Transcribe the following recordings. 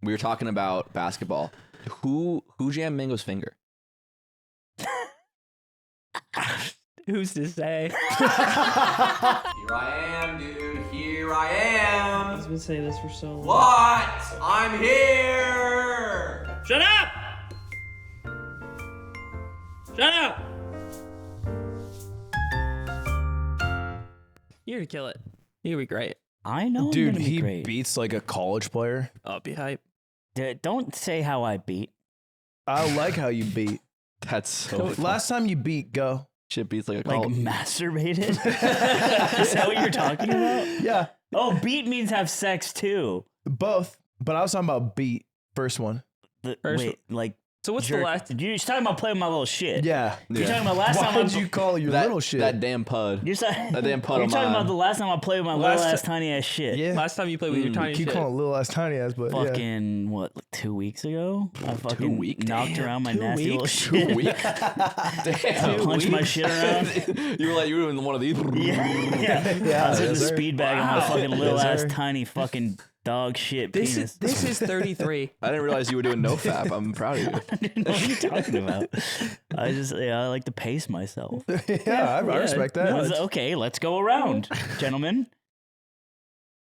we were talking about basketball. Who jammed Mingo's finger? Who's to say? Here I am, dude. Here I am. I've been saying this for so long. What? I'm here. Shut up! Shut up! You're gonna kill it. You're gonna be great. I know, dude. I'm gonna be He great. beats like a college player. I'll be hype. Don't say how I beat. I like how you beat. That's so Last time you beat, go. shit beats like a Like cult. masturbated? Is that what you're talking about? Yeah, Oh, beat means have sex too. both. But I was talking about beat. First one. Wait, like. So what's jerk. the last? You're talking about playing my little shit. Yeah. You're talking about last Why time. would you call your that, little shit? That damn pud. You're, That damn pud you're of talking mine. about the last time I played with my little ass tiny ass shit. yeah. Last time you played with your tiny Keep shit. calling it little ass tiny ass, but Fucking what? Like 2 weeks ago, I fucking weeks? knocked around my 2 nasty little weeks? shit. 2 weeks. Damn. Punched my shit around. You were doing one of these. Yeah. I was in the sir. speed bag on my fucking little Yes, ass sir. tiny fucking dog shit This penis. is 33. I didn't realize you were doing no fap. I'm proud of you. I didn't know what you're talking about. I like to pace myself. yeah, I respect that. Okay, let's go around, gentlemen.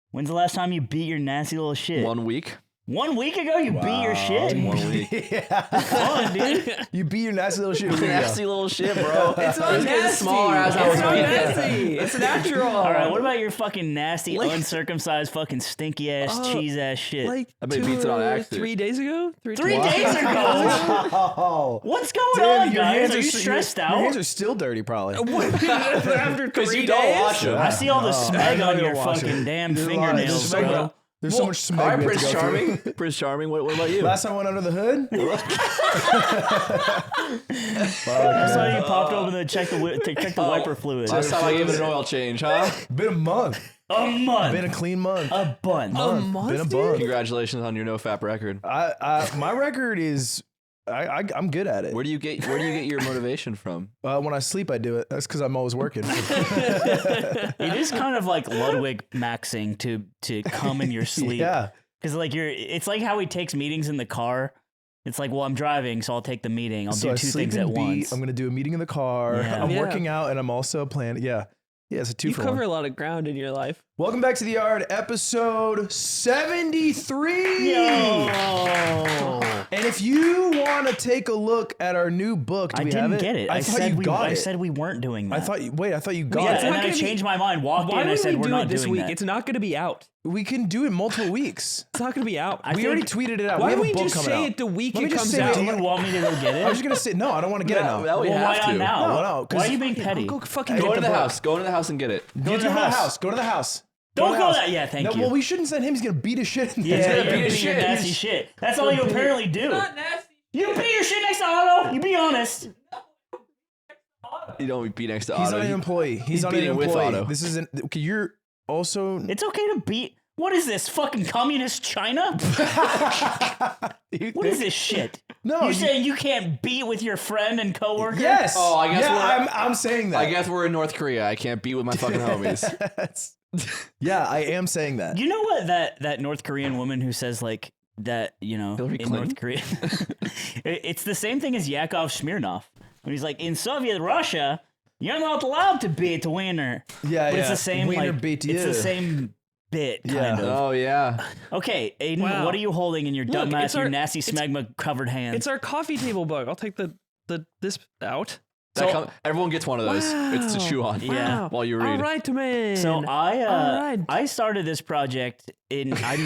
When's the last time you beat your nasty little shit? 1 week. 1 week ago, you beat your shit. 1 week. yeah. Fun, dude. You beat your nasty little shit. Nasty little shit, bro. It's not It's getting nasty. smaller as I was It's not beating it. nasty. It's natural. All right, what about your fucking nasty, uncircumcised, fucking stinky ass, cheese ass shit? Like I bet he beats it on accident. 3 days ago? 3 3 days days ago. Wow. What's going Damn, on, your guys? hands Are you s- stressed your, out? Your hands are still dirty, probably. After 3 you days? don't wash them. I see all the I smeg know on you your don't wash fucking it. damn There's a lot of- fingernails, there's bro. There's so much smeg. All right, we have Prince to go Charming. through. Prince Charming, what about you? Last time I went under the hood. I saw you popped open to check the wiper fluid. Last time I gave it an oil change, huh? Been a month. A month. Been a clean month. A bunch. Been a month. Congratulations on your no fap record. My record is I'm good at it. Where do you get your motivation from? When I sleep, I do it. That's because I'm always working. It is kind of like Ludwig maxing to come in your sleep. Yeah. Because like it's like how he takes meetings in the car. It's like, well, I'm driving, so I'll take the meeting. I'll So do I two sleep things and at beat. once. I'm gonna do a meeting in the car. Yeah. I'm Yeah. working out, and I'm also planning. Yeah. Yeah, it's a two You for cover one. a lot of ground in your life. Welcome back to the yard, episode 73. And if you want to take a look at our new book, do I we have didn't it? get it. I thought you got I it. said we weren't doing that. I thought you got yeah, it. and not then I gonna be- changed my mind, walked Why in, I would said we we're do not it this doing week? that. It's not going to be out. We can do it multiple weeks. It's not going to be out. We already tweeted it out. Why we have don't a we book just coming say out. it the week Let me it just comes say it. out? Do you want me to go get it? I was just gonna say no. I don't want to get it now. That we Well, why have not to. now? No, 'cause- Why are you being petty? Go fucking Go get into the the book. house. Go into the house and get it. Go to the house. Go to the house. Don't to the go house. that. Yeah, thank No, you. well, we shouldn't send him. He's gonna beat his shit. Yeah, gonna you're beat his beating your shit. nasty shit. That's all you apparently do. nasty. You beat your shit next to Otto. You be honest. You don't be next to He's Otto. not an employee. He's not an beating with employee. Otto. This isn't. Okay, you're also. It's okay to beat. What is this? Fucking communist China? What is this shit? No, You saying you can't beat with your friend and coworker? Yes. Oh, I guess yeah, we're- I'm saying that. I guess we're in North Korea. I can't be with my fucking homies. Yeah, I am saying that. You know what that North Korean woman who says like that, you know, Hillary in Clinton? North Korea. It's the same thing as Yakov Smirnov. When he's like, in Soviet Russia, you're not allowed to beat winner. Yeah, But yeah. it's the same Wiener like beat it's the you. same bit kind Yeah. of. Oh yeah. Okay, Aiden, Wow. what are you holding in your Look, dumbass, it's your our- nasty it's- smegma covered hands? It's our coffee table book. I'll take this out. Everyone gets one of those. It's to Wow. chew on. Yeah. While you read. All right, man. So Alright. I started this project and I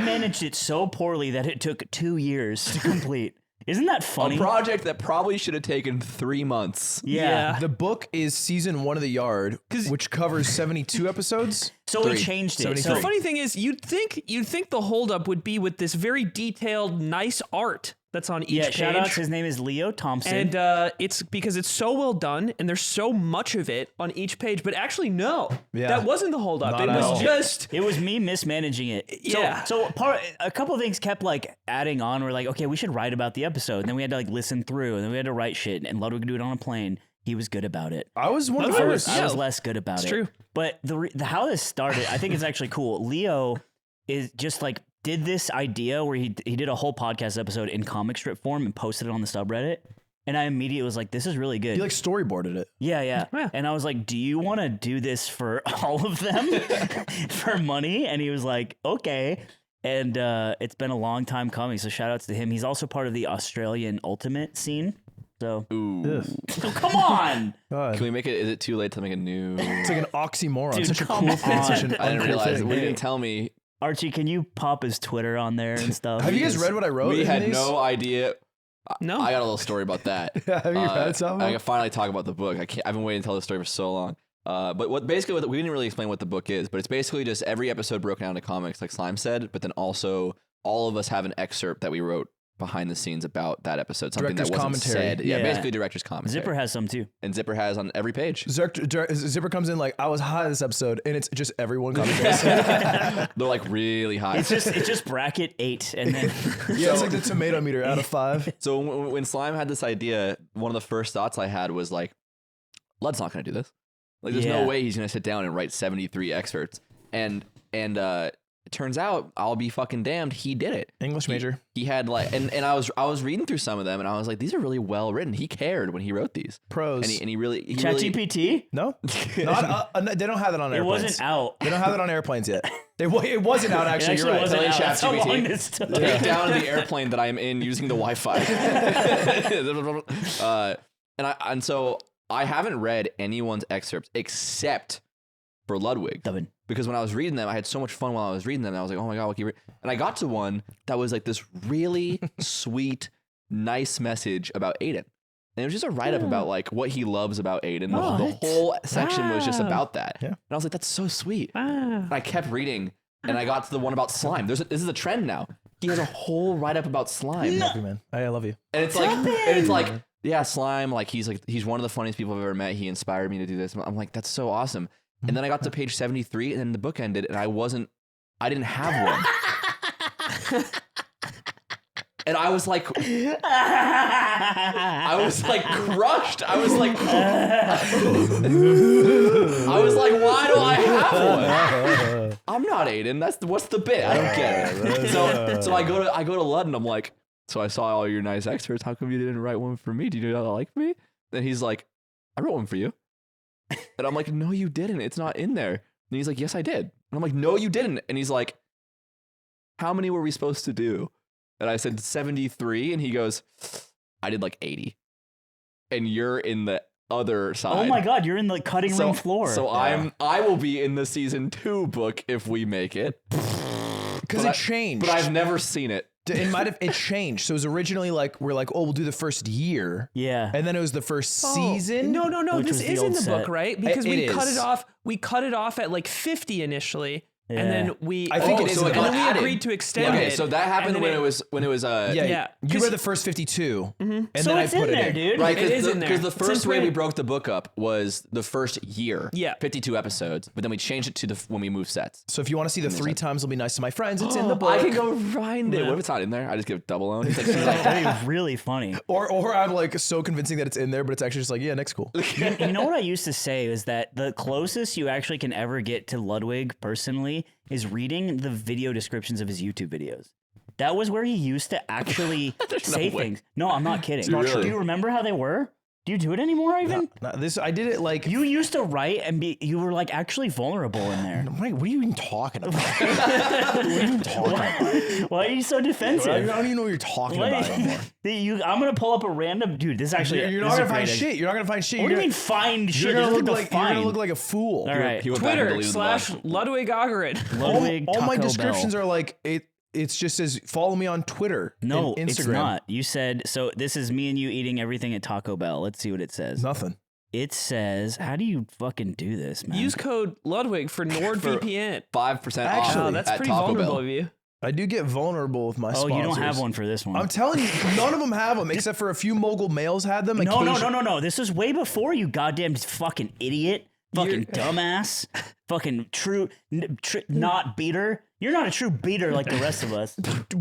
managed it so poorly that it took 2 years to complete. Isn't that funny? A project that probably should have taken 3 months. Yeah. The book is season 1 of The Yard, which covers 72 episodes. So we 3. changed it. 73. The funny thing is, you'd think the holdup would be with this very detailed, nice art that's on each Yeah, page. shout out. His name is Leo Thompson. And it's because it's so well done, and there's so much of it on each page. But actually, no, Yeah. that wasn't the holdup. Not It at was all. just it was me mismanaging it. Yeah. So a couple of things kept like adding on. We're like, okay, we should write about the episode. And then we had to like listen through, and then we had to write shit. And Ludwig would do it on a plane. He was good about it. I was one of the I first. I was less good about it. true. But the how this started, I think it's actually cool. Leo is just like did this idea where he did a whole podcast episode in comic strip form and posted it on the subreddit. And I immediately was like, this is really good. He like storyboarded it. Yeah. And I was like, do you want to do this for all of them for money? And he was like, okay. And it's been a long time coming. So shout outs to him. He's also part of the Australian Ultimate scene. So, so come on. God. Can we make it? Is it too late to make a new? It's like an oxymoron. Dude, such a come cool thing. on. Such an I didn't uncool realize. thing. We didn't tell me. Archie, can you pop his Twitter on there and stuff? Have you guys read what I wrote? We in had these? no idea. No. I got a little story about that. Have you read something? I can finally talk about the book. I've been waiting to tell the story for so long. But we didn't really explain what the book is, but it's basically just every episode broken down into comics, like Slime said, but then also all of us have an excerpt that we wrote behind the scenes about that episode, something Director's that wasn't commentary. said. Yeah, Yeah. basically director's commentary. Zipper has some too. And Zipper has on every page. Zipper comes in like, I was high this episode, and it's just everyone commentaries. They're like really high. It's just bracket 8 and then Yeah, it's like the tomato meter out of 5. So when Slime had this idea, one of the first thoughts I had was like, Lud's not going to do this. Like, there's Yeah. no way he's going to sit down and write 73 excerpts. And it turns out, I'll be fucking damned, he did it. English major. He had like, and I was reading through some of them, and I was like, these are really well written. He cared when he wrote these. Pros. And he really. ChatGPT. No? Not, they don't have that on It airplanes. wasn't out. They don't have it on airplanes yet. It wasn't out, actually. It You're right. wasn't Tell out. That's how ChatGPT. long this took. Take down the airplane that I am in using the Wi-Fi. And so I haven't read anyone's excerpts except for Ludwig. Dubbin. Because when I was reading them, I had so much fun while I was reading them. And I was like, oh my God, what can you read? And I got to one that was like this really sweet, nice message about Aiden. And it was just a write-up about like what he loves about Aiden. The whole section was just about that. Yeah. And I was like, that's so sweet. Wow. And I kept reading, and I got to the one about slime. This is a trend now. He has a whole write-up about slime. Love you, man. I love you. And it's like, yeah, slime. Like he's one of the funniest people I've ever met. He inspired me to do this. I'm like, that's so awesome. And then I got to page 73, and then the book ended, and I didn't have one. And I was like crushed. I was like, why do I have one? I'm not Aiden. What's the bit? I don't get it. So I go to Lud, and I'm like, so I saw all your nice excerpts. How come you didn't write one for me? Do you not like me? And he's like, I wrote one for you. And I'm like, no, you didn't. It's not in there. And he's like, yes, I did. And I'm like, no, you didn't. And he's like, how many were we supposed to do? And I said 73. And he goes, I did like 80. And you're in the other side. Oh my God, you're in the cutting room floor. So I will be in the season 2 book if we make it. Because it changed. But I've never seen it. It changed. So it was originally like, we're like, oh, we'll do the first year. Yeah. And then it was the first season. No. Which This was the is in old the set. book, right? Because It we is. cut it off. We cut it off at like 50 initially, Yeah. and then we. I think it is so in it the and got then we added. agreed to extend Okay, it. so that happened and when then it was Yeah, you 'cause- read the first 52. And So then it's I put in it there, in. dude. Right, It is in there. because the It's first in way we print. broke the book up was the first year. Yeah. 52 episodes, but then we changed it to when we moved sets. So if you want to see the 3 times I'll be nice to my friends, it's in the book. I can go find it. What if it's not in there? I just give double own. He's like, That'd be really funny. Or I'm like so convincing that it's in there, but it's actually just like, yeah, next cool. You know what I used to say is that the closest you actually can ever get to Ludwig personally is reading the video descriptions of his YouTube videos. That was where he used to actually say way. things. No, I'm not kidding. Really? Do you remember how they were? Do you do it anymore, Ivan? I did it like. You used to write and you were like actually vulnerable in there. Wait, what are you even talking about? What are you even talking about? Why are you so I defensive? don't even know what you're talking about anymore. I'm gonna pull up a random dude. This is actually You're this not is a gonna find great idea. shit. You're not gonna find shit. What do you mean find shit? You're gonna There's look nothing like to you're gonna find. look like a fool. All right. he went back and Twitter deleted them / Ludwig Augerin. Ludwig All my Taco descriptions Bell. are like it just says follow me on Twitter. No, and Instagram. it's not. You said so. This is me and you eating everything at Taco Bell. Let's see what it says. Nothing. It says, how do you fucking do this, man? Use code Ludwig for NordVPN. 5% off Actually, Wow, that's at pretty Taco vulnerable Bell. of you. I do get vulnerable with my Oh, sponsors. you don't have one for this one. I'm telling you, none of them have them except for a few mogul males had them. No. This is way before you goddamn fucking idiot. Fucking dumbass. Fucking not beater. You're not a true beater like the rest of us.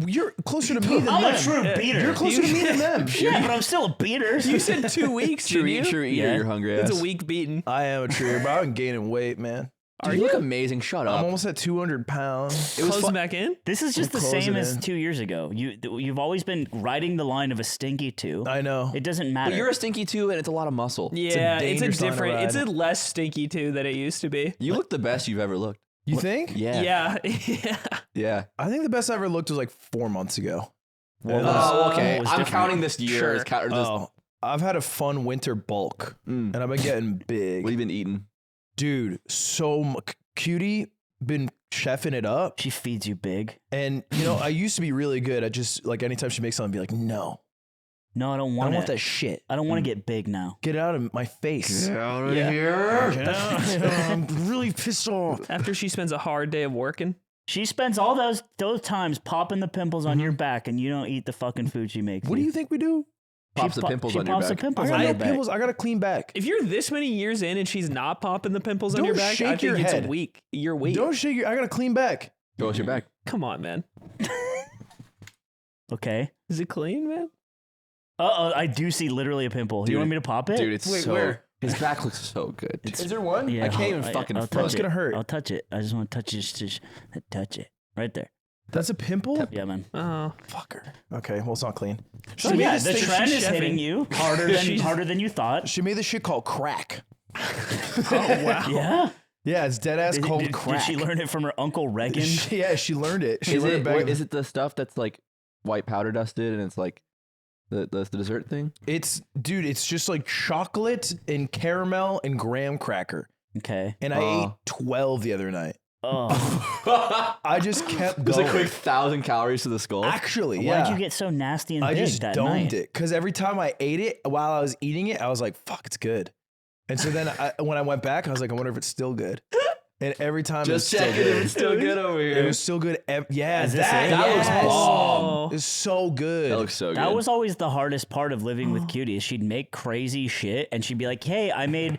You're closer to me than I'm them. a true beater. You're closer to me than them. Yeah, but I'm still a beater. You said 2 weeks, True, didn't you? true eater, Yeah. you're hungry It's ass. a week beaten. I am a true, but I've been gaining weight, man. Dude, you look amazing. Shut up. I'm almost at 200 pounds. It was Close fun. back in. This is just the Close same it as in. 2 years ago. You've always been riding the line of a stinky 2. I know. It doesn't matter. But you're a stinky too, and it's a lot of muscle. Yeah, it's a dangerous line to different. It's a ride. less stinky too than it used to be. You look the best you've ever looked. You think? Yeah. Yeah. Yeah. I think the best I ever looked was like 4 months ago. What Oh, okay. what was I'm different? counting this year. Sure. As or this, Oh, I've had a fun winter bulk, Mm. and I've been getting big. What have you been eating? Dude, Cutie been chefing it up. She feeds you big. And, you know, I used to be really good at just, like, anytime she makes something, be like, no, No, I don't I want don't want it. that shit. I don't want to get big now. Get it out of my face. out of Yeah. here. Get out. I'm really pissed off. After she spends a hard day of working. She spends all those times popping the pimples on your back, and you don't eat the fucking food she makes. What do you think we do? Pops the pimples on your pops back. the pimples I on got your no back. pimples. I got to clean back. If you're this many years in and she's not popping the pimples on Don't your back, I shake think your it's head. weak. You're weak. Don't shake your. I got to clean back. Go with your back. Come on, man. Okay. Is it clean, man? I do see literally a pimple. Do you Dude, want me to pop it? Dude, it's Wait, so. where? His back looks so good. Is there one? Yeah, I can't even fucking I'll front. touch It's it. gonna hurt. I'll touch it. I just want to touch it. Just touch it. Right there. That's a pimple? Yeah, man. Oh. Fucker. Okay, well, it's not clean. So made yeah, this the thing trend she's is hitting chefing. you harder than you thought. She made this shit called crack. Oh, wow. Yeah. Yeah, it's dead ass called Did crack. she learn it from her uncle Reagan? Yeah, she learned it. She Is learned it, it back. is it the stuff that's like white powder dusted and it's like the dessert thing? It's dude. It's just like chocolate and caramel and graham cracker. Okay. And I ate 12 the other night. Oh, I just kept Just going. a quick 1,000 calories to the skull. Actually, why yeah. did you get so nasty and I big just that domed night? it because every time I ate it, while I was eating it, I was like, "Fuck, it's good." And so then when I went back, I was like, "I wonder if it's still good." And every time Just it's still checking good. if it's still good over It here. was still good. Yeah, Is this it? That looks yes. bomb. It's so good. That looks so good. That was always the hardest part of living with Cutie. Is she'd make crazy shit and she'd be like, "Hey, I made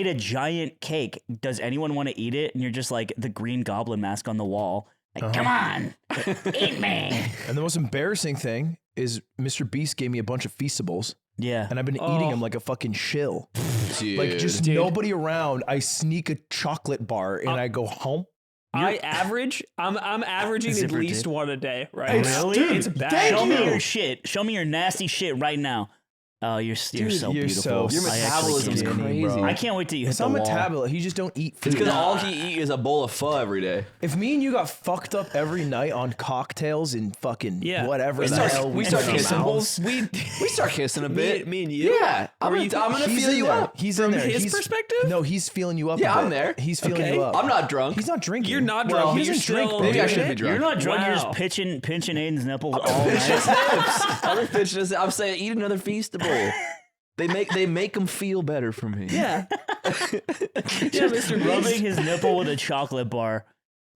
a giant cake. Does anyone want to eat it?" And you're just like the Green Goblin mask on the wall. Like, come on, eat me. And the most embarrassing thing is Mr. Beast gave me a bunch of feastables, Yeah. and I've been eating them like a fucking shill. Dude. Like just nobody around. I sneak a chocolate bar and I go home. I'm averaging at Zipper least dick. one a day, right? Really? Dude, It's bad. thank Show me you. your shit. Show me your nasty shit right now. Oh, you're so you're beautiful. so Your I actually metabolism's can't- crazy. bro. I can't wait till you hit It's the not wall. metabolism. You just don't eat food. It's because all he eat is a bowl of pho every day. If me and you got fucked up every night on cocktails and fucking Yeah. whatever We the start- hell we start in our kissing. mouths. We start kissing a bit. Me and you? Yeah, I'm gonna He's feel in you there. up. He's From in there. his He's, perspective? No, he's feeling you up. Yeah, a bit. I'm there. He's feeling Okay. you up. I'm not drunk. He's not drinking. You're not Well, drunk. he You're doesn't drink, still bro. Maybe I doing should be it? drunk. You're not drunk. You're Wow. just pinching Aiden's nipples all night. I'm pitching. I'm saying eat another feastable. They make them feel better for me. Yeah. Yeah, Mr. Rubbing Beast. his nipple with a chocolate bar,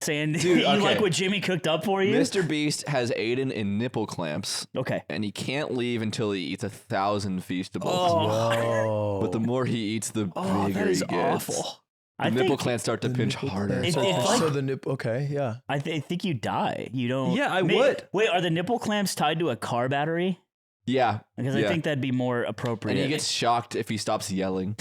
saying, Dude, "You okay. like what Jimmy cooked up for you?" Mr. Beast has Aiden in nipple clamps, Okay. and he can't leave until he eats 1,000 feastables. Oh, Whoa. But the more he eats, the oh, bigger that is he gets. awful. The I nipple think clamps start to pinch harder. It's so, like- so the nip. Okay, yeah. I think you die. You don't. Yeah, I would. Wait, are the nipple clamps tied to a car battery? Yeah, Because I yeah. think that'd be more appropriate. And he gets shocked if he stops yelling.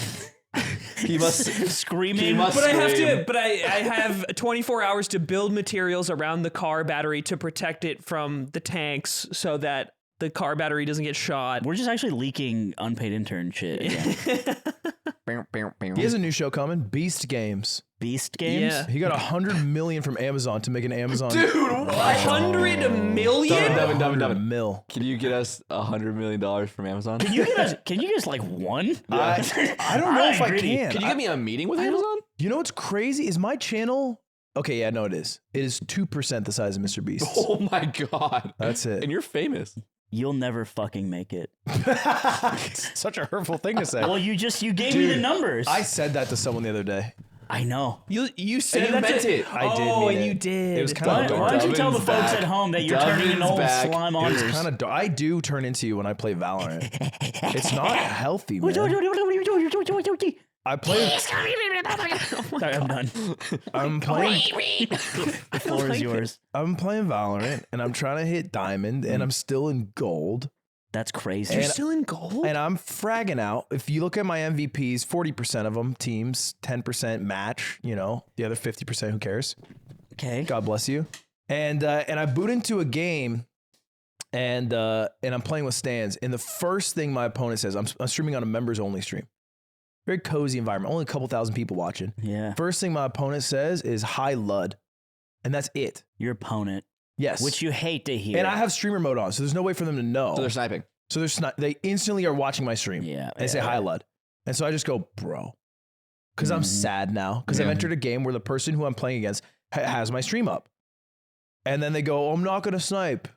He must. screaming. He must- But I have Scream. to. But I have 24 hours to build materials around the car battery to protect it from the tanks, so that the car battery doesn't get shot. We're just actually leaking unpaid intern shit. Again. He has a new show coming, Beast Games. Beast games. Yeah. He got 100 million from Amazon to make an Amazon. Dude, what? 100 million? Devin, 100 mil. Can you get us $100 million from Amazon? Can you get us like one? I don't know if I Alright, can. Can you get me a meeting with Amazon? You know what's crazy is my channel. Okay, yeah, no, it is. It is 2% the size of Mr. Beast. Oh my god. That's it. And you're famous. You'll never fucking make it. It's such a hurtful thing to say. Well, you gave me the numbers. I said that to someone the other day. I know. You said you that meant it. I did Oh, mean and it. you did. It was kind Why, of why dark. don't you tell the Devin's folks back. at home that you're turning into Devin's old back. slime It was otters? kind of. I do turn into you when I play Valorant. It's not healthy, man. I play. Sorry, I'm done. I'm playing. The floor is yours. I'm playing Valorant, and I'm trying to hit diamond, and I'm still in gold. That's crazy. You're still in gold? And I'm fragging out. If you look at my MVPs, 40% of them teams, 10% match. You know, the other 50%, who cares? Okay. God bless you. And I boot into a game, and I'm playing with stands. And the first thing my opponent says, I'm streaming on a members only stream. Very cozy environment. Only a couple thousand people watching. Yeah. First thing my opponent says is "Hi Lud," and that's it. Your opponent. Yes. Which you hate to hear. And I have streamer mode on, so there's no way for them to know. So they're sniping. So they instantly are watching my stream. Yeah. And they say "Hi Lud," and so I just go, "Bro," because I'm sad now because I've entered a game where the person who I'm playing against has my stream up, and then they go, "Oh, I'm not gonna snipe,"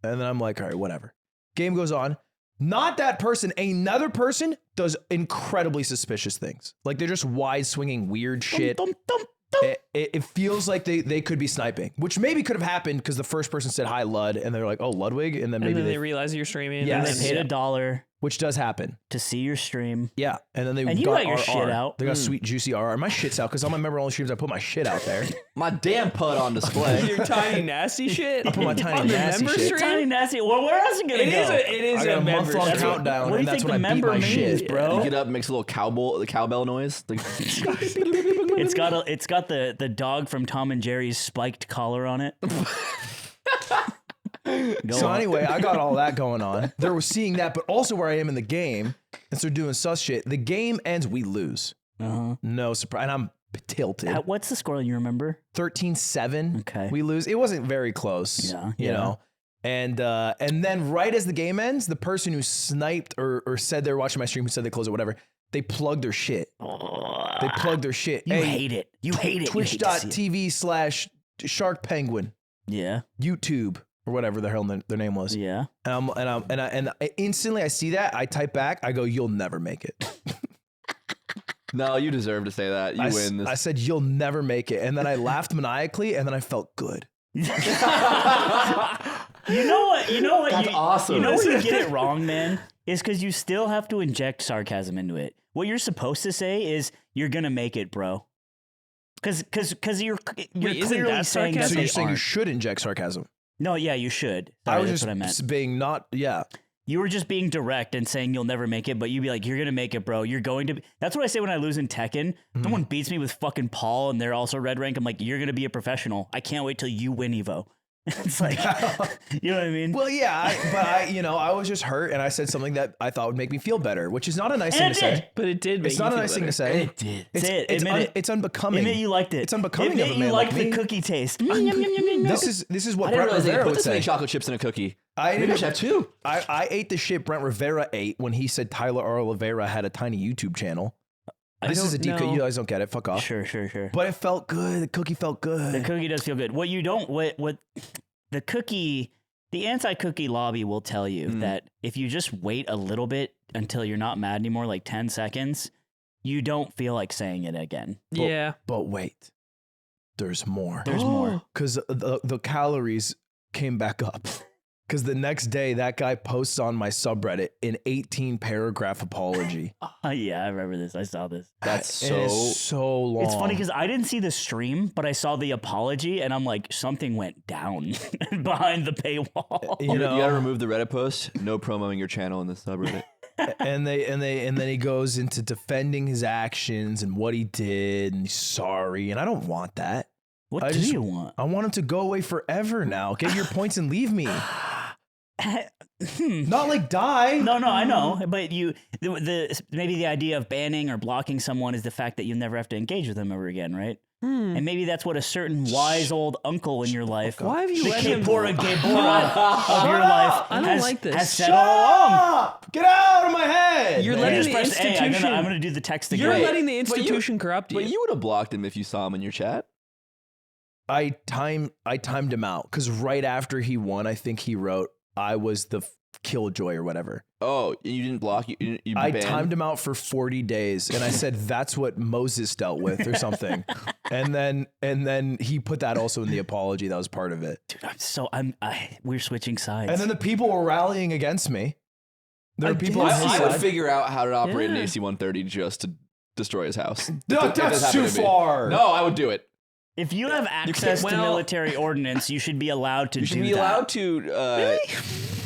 and then I'm like, "All right, whatever." Game goes on. Not that person, another person does incredibly suspicious things. Like they're just wide swinging weird shit. It feels like they could be sniping, which maybe could have happened because the first person said "Hi Lud," and they're like, "Oh, Ludwig," and then maybe and then they realize you're streaming. Yes. And they paid $1 which does happen. to see your stream. Yeah, and then they And you got your shit out. They got sweet juicy RR. My shit's out because on my member only streams I put my shit out there. My damn put on display. Your tiny nasty shit. I put my tiny on the nasty member shit. stream? Tiny nasty. Well, where else is it gonna It go? is a, it is I got a member month long stream. countdown, What do and you that's think when the I beat member my means, shit. bro? You get up, makes a little cowbell noise. Like, It's got the dog from Tom and Jerry's spiked collar on it. So anyway, I got all that going on. They were seeing that, but also where I am in the game, and so doing sus shit. The game ends, we lose. No surprise, and I'm tilted. What's the score you remember? 13-7. Okay. We lose. It wasn't very close. Yeah, You yeah. know. And then right as the game ends, the person who sniped or said they were watching my stream, who said they closed it, whatever, they plugged their shit. They plugged their shit. You hate it. You hate it. You hate to see it. Twitch.tv/Shark Penguin. Yeah. YouTube or whatever the hell their name was. Yeah. And instantly I see that, I type back, I go, "You'll never make it." no, you deserve to say that. You win this. I said, "You'll never make it," and then I laughed maniacally, and then I felt good. You know what? That's awesome. You know where you get it wrong, man? Is because you still have to inject sarcasm into it. What you're supposed to say is, "You're gonna make it, bro." Because you're Wait, clearly isn't that saying that sarcasm? So they you're saying you aren't. should inject sarcasm? No, yeah, you should. I Sorry, was that's what I meant. just being not, yeah. You were just being direct and saying you'll never make it, but you'd be like, "You're gonna make it, bro. You're going to." That's what I say when I lose in Tekken. Someone beats me with fucking Paul, and they're also red rank. I'm like, "You're gonna be a professional. I can't wait till you win Evo." It's like, you know what I mean? Well, yeah, I was just hurt, and I said something that I thought would make me feel better, which is not a nice thing And to it did. say. But it did make It's you not a feel nice thing better. to say. It did. Say it. Admit it. It's unbecoming. Admit you liked it. It's unbecoming Admit of a man you like liked me. the cookie taste. Yum, yum, yum, yum, yum. This is what I didn't Brent realize they Rivera put would this many say. chocolate chips in a cookie. I Maybe I didn't- should have two. I ate the shit Brent Rivera ate when he said Tyler Oliveira had a tiny YouTube channel. This is a deep cut. You guys don't get it. Fuck off. Sure. But it felt good. The cookie felt The good. cookie does feel good. What you don't, what the cookie, the anti-cookie lobby will tell you that if you just wait a little bit until you're not mad anymore, like 10 seconds, you don't feel like saying it again. Yeah. But wait, there's more. There's more. Because the calories came back up. Because the next day, that guy posts on my subreddit an 18-paragraph apology. Yeah, I remember this. I saw this. That's It so. is so long. It's funny because I didn't see the stream, but I saw the apology, and I'm like, something went down behind the paywall. You know, You gotta remove the Reddit post. No promoting your channel in the subreddit. and then he goes into defending his actions and what he did, and he's sorry. And I don't want that. What I do just- you want? I want him to go away forever now. Get your points and leave me. Not like die. No, I know, but the maybe the idea of banning or blocking someone is the fact that you never have to engage with them ever again, right? And maybe that's what a certain wise old uncle in your life, Why have you the let him? Kepora Gebora of your life, I don't like this. has said all along. Stop! Get out of my head. You're You letting just the press A. institution. I'm gonna do the text again. You're Wait, letting the but you- institution corrupt you. But you would have blocked him if you saw him in your chat. I timed him out because right after he won, I think he wrote, "I was the killjoy" or whatever. Oh, you didn't block. You I banned? timed him out for 40 days, and I said that's what Moses dealt with or something. and then he put that also in the apology. That was part of it. Dude, we're switching sides. And then the people were rallying against me. There are people on his I would side. figure out how to operate an Yeah. AC-130 just to destroy his house. No, If this that's happened too to me. far. No, I would do it. If you have access to military ordnance, you should be allowed to You should do be that. allowed to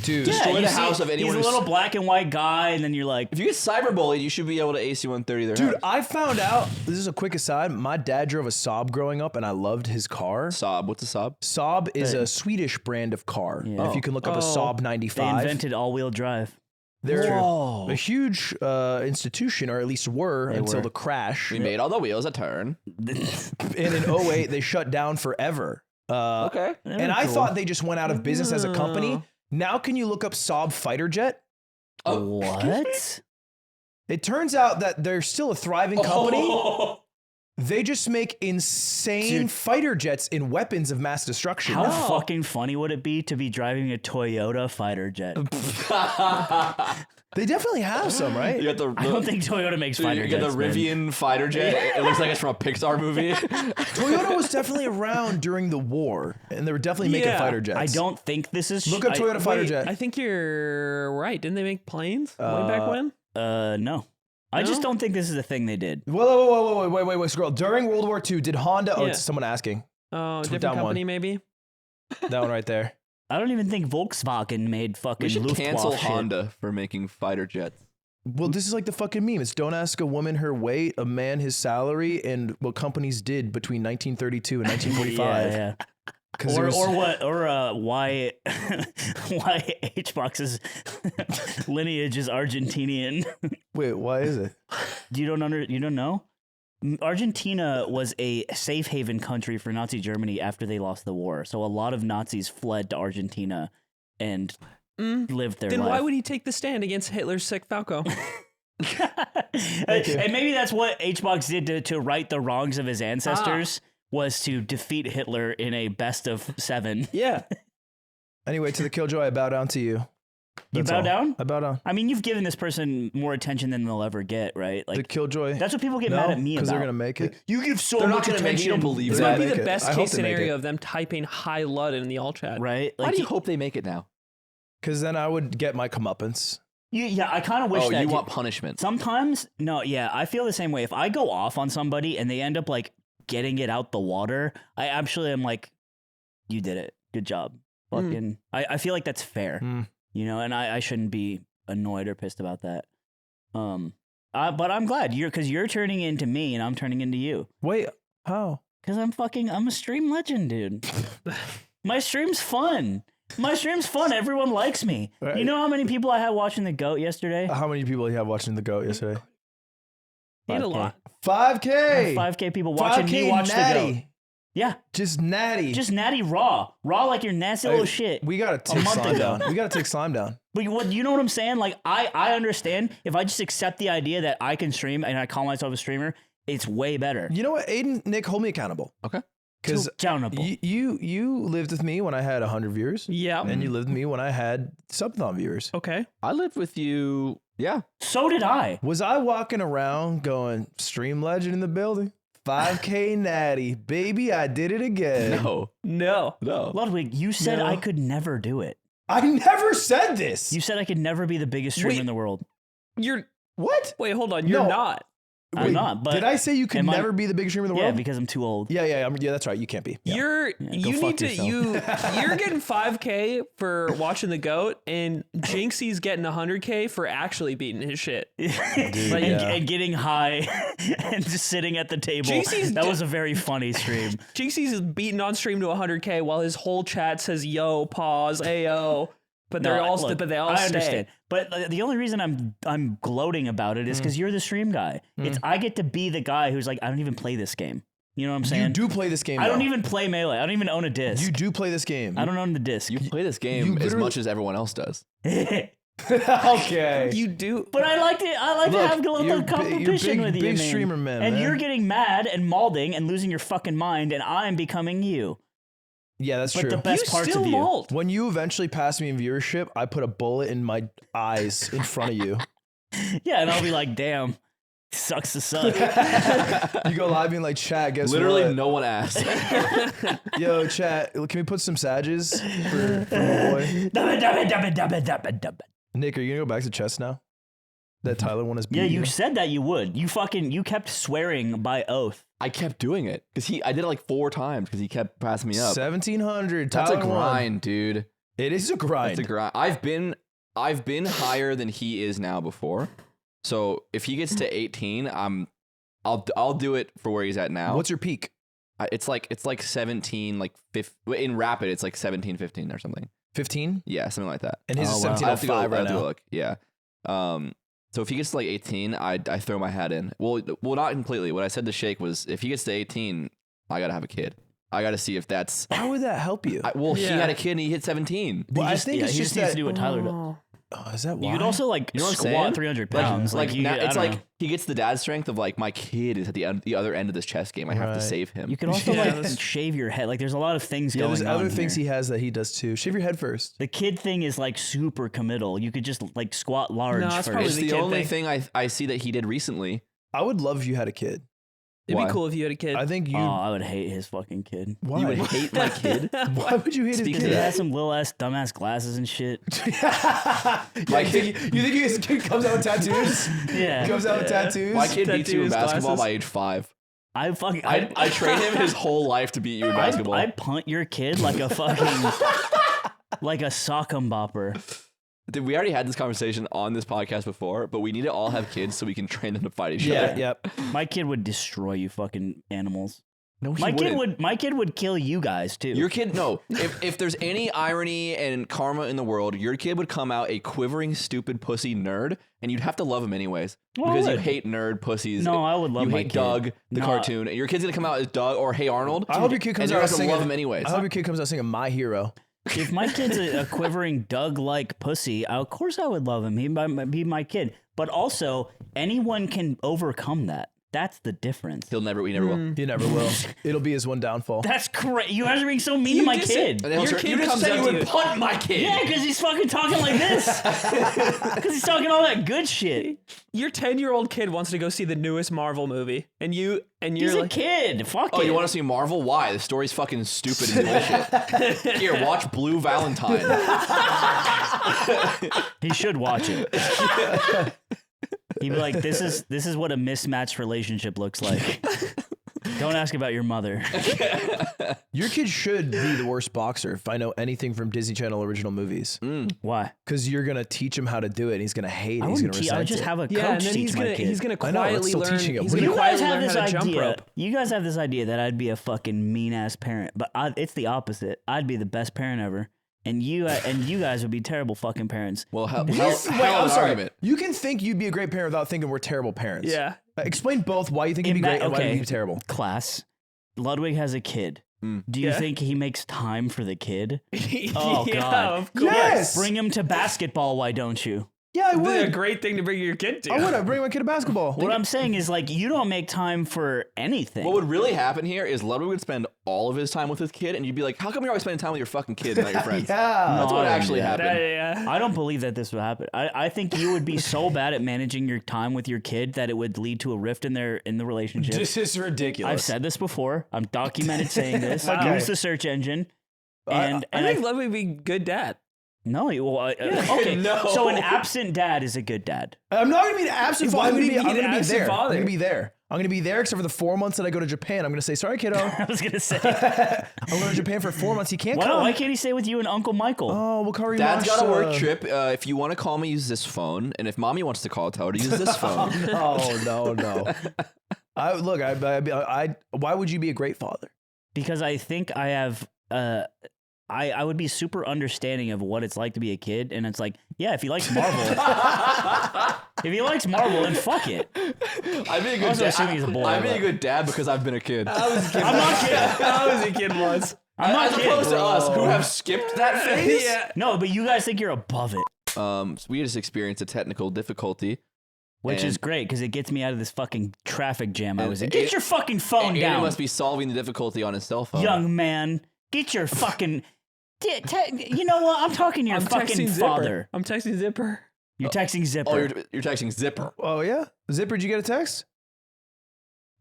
Dude, destroy you the see, house of anyone He's a who's- little black and white guy, and then you're like, If you get cyberbullied, you should be able to AC-130 their dude, house. I found out, this is a quick aside, my dad drove a Saab growing up and I loved his car. Saab, what's a Saab? Saab is a Swedish brand of car. Yeah. If you can look up a Oh. Saab they 95. invented all-wheel drive. They're Whoa. a huge institution, or at least were until were. the crash. We made all the wheels a turn. And in 08, they shut down forever. Okay. And I thought they just went out of business as a company. Now can you look up Saab fighter jet? What? It turns out that they're still a thriving company. They just make insane Dude. fighter jets in weapons of mass destruction. How No. fucking funny would it be to be driving a Toyota fighter jet? They definitely have some, right? You got the, I don't think Toyota makes so fighter you got jets. the man. Rivian fighter jet. It looks like it's from a Pixar movie. Toyota was definitely around during the war, and they were definitely making Yeah. fighter jets. I don't think this is. Look up Toyota fighter Wait, jet. I think you're right. Didn't they make planes way back when? No. I just No? don't think this is a thing they did. Wait, scroll. During World War II, did Honda? Oh, Yeah. it's someone asking. Oh, Down different company one. maybe. That one right there. I don't even think Volkswagen made fucking We should Luftwaffe cancel shit. Honda for making fighter jets. Well, this is like the fucking meme. It's don't ask a woman her weight, a man his salary, and what companies did between 1932 and 1945. Yeah. 'Cause it was- Why HBox's lineage is Argentinian. Wait, why is it? You don't know? Argentina was a safe haven country for Nazi Germany after they lost the war. So a lot of Nazis fled to Argentina and lived their Then life. why would he take the stand against Hitler's sick Falco? And maybe that's what HBox did to right the wrongs of his ancestors was to defeat Hitler in a best of 7. Yeah. Anyway, to the Killjoy, I bow down to you. You That's bow all. down? I bow down. I mean, you've given this person more attention than they'll ever get, right? The Like Killjoy. that's what people get no, mad at me about. because they're gonna make it. You give so They're not much gonna make it. You attention. don't believe This They're might gonna be make the it. best I hope case they make scenario it. of them typing high Lud in the all chat. Right? Why Like do you hope they make it now? Because then I would get my comeuppance. yeah, I kind of wish Oh, that you too. want punishment. Sometimes, no, yeah, I feel the same way. If I go off on somebody and they end up like getting it out the water, I actually am like, you did it. Good job. Fucking, I feel like that's fair, you know, and I shouldn't be annoyed or pissed about that. But I'm glad because you're turning into me and I'm turning into you. Wait, how? Because I'm a stream legend, dude. My stream's fun. My stream's fun. Everyone likes me. Right. You know how many people I had watching the GOAT yesterday? How many people you have watching the GOAT yesterday? Need a 5K. lot. 5K. 5K people watching me watch the GOAT. natty. Yeah, Just natty. just natty raw like your nasty little shit. We gotta take month slime ago. down. We gotta take slime down. But you know what I'm saying? Like I understand if I just accept the idea that I can stream and I call myself a streamer, it's way better. You know what, Aiden, Nick, hold me accountable. Okay. Because Accountable. you lived with me when I had 100 viewers. Yeah. And you lived with me when I had subathon viewers. Okay. I lived with you. Yeah. So did I. Was I walking around going, Stream Legend in the building? 5K natty. Baby, I did it again. No. No. No. Ludwig, you said No. I could never do it. I never said this. You said I could never be the biggest streamer Wait. in the world. You're. What? Wait, hold on. You're No. not. I'm Wait, not, but did I say you could am I- never be the biggest streamer in the Yeah, world? because I'm too old. Yeah, that's right. You can't be. Yeah. You're. go You fuck need to. yourself. You're getting 5K for watching the GOAT, and Jinxie's getting 100K for actually beating his shit. and, yeah. and getting high and just sitting at the table. JC's That d- was a very funny stream. Jinxie's beating on stream to 100K while his whole chat says "Yo, pause, Ayo." But they're No, all. look, But they all I stay. understand. But the only reason I'm gloating about it is because you're the stream guy. It's I get to be the guy who's like, I don't even play this game. You know what I'm saying? You do play this game. I don't though. even play Melee. I don't even own a disc. You do play this game. I don't own the disc. You play this you game as literally- much as everyone else does. Okay. You do. But I like to Look, have a you're little big- competition you're with you, big man. streamer man, and man. you're getting mad and malding and losing your fucking mind, and I'm becoming you. Yeah, that's But true. the best you parts still of you. mold. When you eventually pass me in viewership, I put a bullet in my eyes in front of you. Yeah, and I'll be like, damn, sucks to suck. You go live being like, chat, guess Literally, what? no one asked. Yo, chat, can we put some Sages for my boy? Dub it, dub it, dub it, dub it, dub it, dub it. Nick, are you gonna go back to chess now? that Tyler won his beat. Yeah, you said that you would. You kept swearing by oath. I kept doing it because I did it like 4 times because he kept passing me up. 1,700. That's a Tyler won. grind, dude. It is a grind. That's a grind. I've been higher than he is now before. So if he gets to 18, I'll do it for where he's at now. What's your peak? It's like 17, like 15, in rapid. It's like 17, 15 or something. 15? Yeah, something like that. And his is wow. 1705 right now. Look. Yeah. So if he gets to like 18, I throw my hat in. Well, not completely. What I said to Shake was, if he gets to 18, I gotta have a kid. I gotta see if that's. How would that help you? He had a kid and he hit 17. Well, I think it's he just needs that. to do what Tyler does. Oh, is that why? You could also like You know what I'm squat saying? 300 pounds. Like you, now, I it's don't like know. he gets the dad strength of like, my kid is at the other end of this chess game. I have to Right. save him. You could also Yeah, like that's- shave your head. Like there's a lot of things Yeah, going there's on other things here. he has that he does too. Shave your head first. The kid thing is like super committal. You could just like squat large No, it's first. probably It's the the kid only thing. thing I see that he did recently. I would love if you had a kid. It'd Why? be cool if you had a kid. I think you. Oh, I would hate his fucking kid. Why? You would hate my kid. Why would you hate his Speak to He kid? that. has some little ass dumbass glasses and shit. My kid. You think his kid comes out with tattoos? Yeah. Comes out with tattoos? My kid beats you in Tattoos, basketball glasses. by age 5. I fucking I trained him his whole life to beat you in basketball. I punt your kid like a fucking like a sock 'em bopper. Dude, we already had this conversation on this podcast before, but we need to all have kids so we can train them to fight each Yeah. other. Yep. My kid would destroy you fucking animals. No, he My kid wouldn't. my kid would kill you guys too. Your kid, no. If there's any irony and karma in the world, your kid would come out a quivering, stupid pussy nerd, and you'd have to love him anyways Well, I because you would. hate nerd pussies. No, I would love You my hate kid. Doug, the No. cartoon, and your kid's gonna come out as Doug or Hey Arnold. I hope your kid comes and out you're gonna singing. love him anyways. I hope your kid comes out singing "My Hero." If my kid's a quivering Doug-like pussy, of course I would love him. He might be my kid. But also, anyone can overcome that. That's the difference. We never will. He never will. It'll be his one downfall. That's great. You guys are being so mean to my just kid. And then Your he'll- kid you just comes said up you to would you. punt my kid. Yeah, because he's fucking talking like this. Because he's talking all that good shit. Your 10-year-old kid wants to go see the newest Marvel movie, and you're He's a like, kid. Fuck Oh, it. you want to see Marvel? Why? The story's fucking stupid and bullshit. Here, watch Blue Valentine. He should watch it. He'd be like, "This is what a mismatched relationship looks like." Don't ask about your mother. Your kid should be the worst boxer if I know anything from Disney Channel original movies. Why? Because you're gonna teach him how to do it. And he's gonna hate it. I He's wouldn't gonna teach. I would resent just it. have a coach yeah, and then teach my kid. he's gonna I know, that's quietly still learn. teaching him. He's You gonna You guys quietly have learn this how to jump idea. rope. You guys have this idea that I'd be a fucking mean ass parent, but it's the opposite. I'd be the best parent ever, and you guys would be terrible fucking parents. Well, hell, Wait, hell I'm an sorry. argument. You can think you'd be a great parent without thinking we're terrible parents. Yeah. Explain both why you think you'd be great and why you'd be terrible. Class. Ludwig has a kid. Do you Yeah. think he makes time for the kid? Oh, yeah, God. of course. Yes. Bring him to basketball, why don't you? Yeah, I It's a would. great thing to bring your kid to. I would. I'd bring my kid to basketball. What I'm saying is, like, you don't make time for anything. What would really happen here is Ludwig would spend all of his time with his kid, and you'd be like, "How come you're always spending time with your fucking kid and not your friends?" Yeah. That's what No, actually yeah. happened. Yeah. I don't believe that this would happen. I think you would be so bad at managing your time with your kid that it would lead to a rift in the relationship. This is ridiculous. I've said this before. I'm documented saying this. Okay. Use the search engine. I I think Ludwig would be a good dad. No, okay. No. So an absent dad is a good dad. I'm not gonna be an absent Why father. would he I'm be an gonna be absent there. father? I'm gonna be there. I'm gonna be there except for the 4 months that I go to Japan. I'm gonna say, sorry, kiddo. I was gonna say, I'm going to Japan for 4 months. He can't why come. can't he stay with you and Uncle Michael? Oh, we'll cover your Dad's got a lunch, work trip. If you want to call me, use this phone, and if mommy wants to call, tell her to use this phone. No. Why would you be a great father? Because I think I have. I would be super understanding of what it's like to be a kid, and it's like, yeah, if he likes Marvel, then fuck it. I'd be a good Also dad. assuming he's a boy, I'd be a but- good dad because I've been a kid. I'm not kidding. I was a kid once. I'm not As kidding. opposed to us who have skipped that phase. Yeah. No, but you guys think you're above it, So we just experienced a technical difficulty. which And- is great because it gets me out of this fucking traffic jam I And was in. it- Get your fucking phone Aiden down, must be solving the difficulty on his cell phone. young man. Get your fucking. You know what? I'm talking to your I'm fucking texting Zipper. father. I'm texting Zipper. You're texting Zipper. Oh, you're texting Zipper. Oh, yeah? Zipper, did you get a text?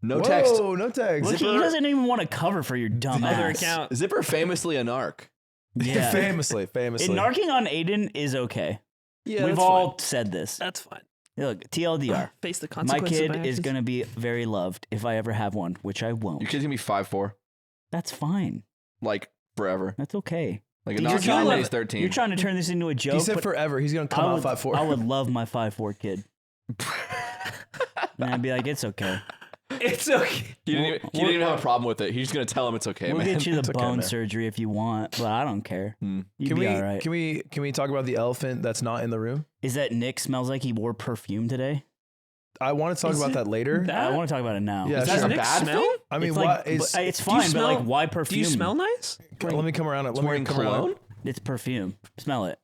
No Whoa, text. no text. Look, he doesn't even want to cover for your dumb Other ass. account. Zipper famously a narc. Yeah. Famously. And narking on Aiden is okay. Yeah, We've that's all fine. said this. That's fine. Look, TLDR. Face the My consequences. kid of my is actions. gonna be very loved if I ever have one, which I won't. Your kid's gonna be 5'4", That's fine. like forever. That's okay. Like Dude, not you're trying when to- he's 13. You're trying to turn this into a joke. He said but forever. He's gonna come I out would, 5'4". I would love my 5'4" kid. And I'd be like, it's okay. It's okay. He didn't even have a problem with it. He's just gonna tell him it's okay, We'll man. get you the It's okay, bone man. surgery if you want, but I don't care. You'd Can be we all right. can we talk about the elephant that's not in the room? Is that Nick smells like he wore perfume today? I want to talk Is about it that later. I want to talk about it now. Yeah, Is that sure. a Nick bad smell? thing? I mean, It's what like, is? it's Do you fine, but like, smell- why Do perfume? you smell nice? Let me come around it. Let me Wearing come around cologne? it. It's perfume. Smell it,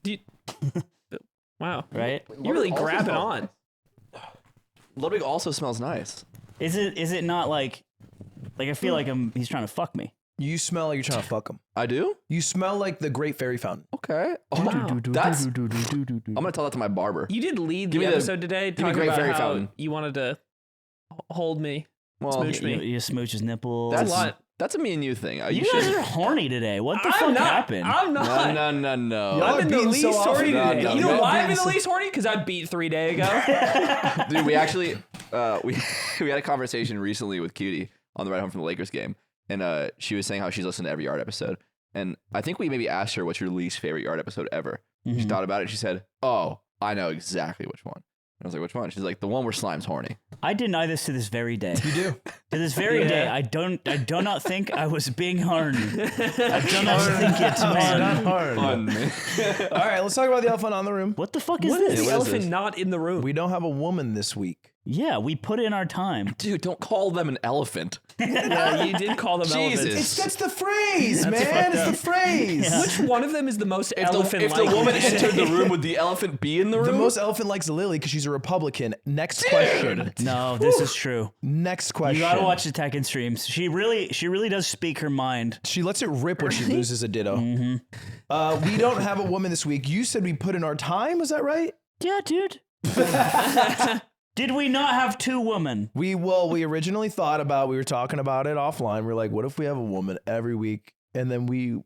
Do you, wow. right? You really Also grab it smells on. nice. Ludwig also smells nice. Is it not like I feel like he's trying to fuck me? You smell like you're trying to fuck him. I do? You smell like the Great Fairy Fountain. Okay. Oh, Wow. that's. I'm gonna tell that to my barber. You did lead Give the me the- episode today give me talking Great about Fairy how Fountain. you wanted to hold me. Well, Smooch me. You smooch his nipples. That's a lot. That's a me and you thing. You guys are horny today. What the I'm fuck not. happened? I'm not. No. Y'all I've are been the beating least so often. horny No, today. no, You know y'all why I've being been the so- least horny? Because I beat 3 days ago. Dude, we actually we had a conversation recently with Cutie on the ride home from the Lakers game, and she was saying how she's listened to every Yard episode, and I think we maybe asked her what's your least favorite Yard episode ever. She Mhm. thought about it. And she said, "Oh, I know exactly which one." I was like, "Which one?" She's like, "The one where Slime's horny." I deny this to this very day. You do. To this very Yeah. day, I do not think I was being horny. I do not think it, man. hard. Fun, man. All right, let's talk about the elephant on the room. What the fuck is What this? is the what is elephant this? not in the room? We don't have a woman this week. Yeah, we put in our time. Dude, don't call them an elephant. Yeah, you did call them Jesus. elephants. That's the phrase, That's man. fucked It's the up. phrase. Yeah. Which one of them is the most If the elephant-like? woman would you entered the say? room, would the elephant be in the room? The most elephant likes Lily because she's a Republican. Next question. No, this is true. Next question. You gotta watch the Tekken streams. She really does speak her mind. She lets it rip when she loses a ditto. We don't have a woman this week. You said we put in our time. Was that right? Yeah, dude. Did we not have 2 women? We originally thought about. We were talking about it offline. We're like, what if we have a woman every week, and then we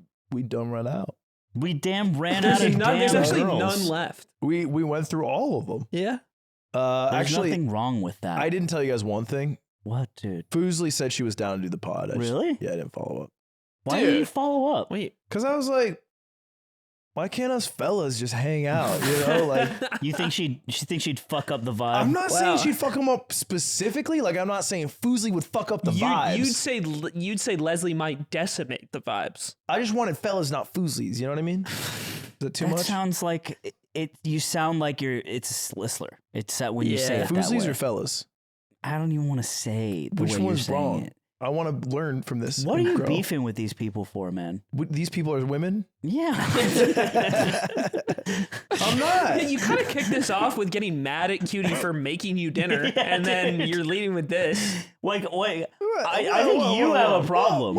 don't run out. We damn ran out There's, of none, damn there's actually girls. none left. We went through all of them. Yeah. There's Actually, nothing wrong with that. I didn't tell you guys one thing. What, dude? Foosley said she was down to do the pod. Really? Yeah, I didn't follow up. Why Dude. didn't you follow up? Wait. Cause I was like, why can't us fellas just hang out? You know, like You think she thinks she'd fuck up the vibe? I'm not Wow. saying she'd fuck him up specifically. Like I'm not saying Foosley would fuck up the vibes. You'd say Leslie might decimate the vibes. I just wanted fellas, not Foosleys. You know what I mean? Is that too That much? sounds like it. You sound like it's a Slizzler. It's that when you say Yeah. it that Foosleys way. or fellas? I don't even want to say the Which way you're one's saying wrong? it. I want to learn from this. What are and you grow. beefing with these people for, man? These people are women. Yeah. I'm not. You kind of kicked this off with getting mad at Cutie for making you dinner, and then you're leading with this. Wait. I think you have a problem.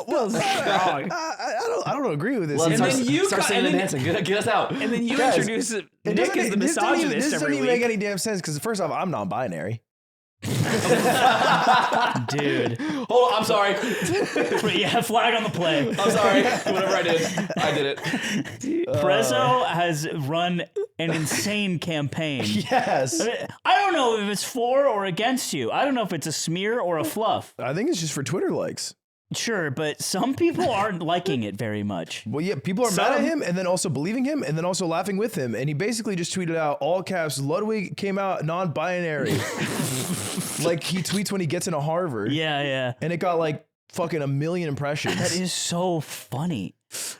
Feels wrong. I don't agree with this. Let's And start, then you start co- singing and and then- dancing. Get us out. And then you Guys, introduce It Nick doesn't- as the this doesn't even- misogynist This doesn't every even week. make any damn sense because first off, I'm non-binary. Dude. Hold on, I'm sorry. Yeah, flag on the play. I'm sorry. Whatever I did it. Prezo has run an insane campaign. Yes. I don't know if it's for or against you. I don't know if it's a smear or a fluff. I think it's just for Twitter likes. Sure, but some people aren't liking it very much. Well, yeah, people are mad at him and then also believing him and then also laughing with him. And he basically just tweeted out, all caps, Ludwig came out non-binary. Like he tweets when he gets into Harvard. Yeah. And it got like fucking 1 million impressions. That is so funny.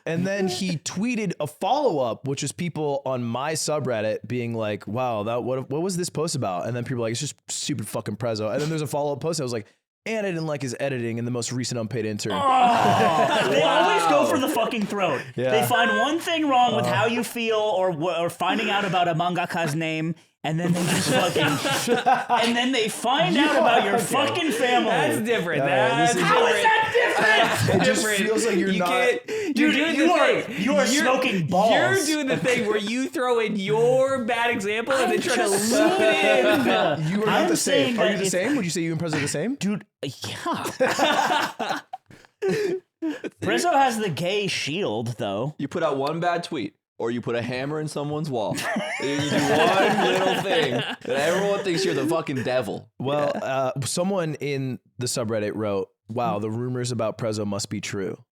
And then he tweeted a follow-up, which is people on my subreddit being like, wow, what was this post about? And then people are like, it's just stupid fucking prezo. And then there's a follow-up post that was like, and I didn't like his editing in the most recent unpaid intern. Oh, they always go for the fucking throat. Yeah. They find one thing wrong with how you feel or finding out about a mangaka's name, and then they just fucking and then they find out about your fucking family. That's different. Yeah, That's this is- How is different. that different? It just Different. feels like you're You not. can't- Dude, you're doing you the are thing. you are smoking balls. You're doing the thing where you throw in your bad example and then try to loop it in. You are I'm not the saying same. Are that you the if- same? Would you say you and Prezo are the same? Dude, yeah. Prezo has the gay shield, though. You put out one bad tweet. or you put a hammer in someone's wall. You do one little thing, and everyone thinks you're the fucking devil. Well, someone in the subreddit wrote, "Wow, the rumors about Prezo must be true."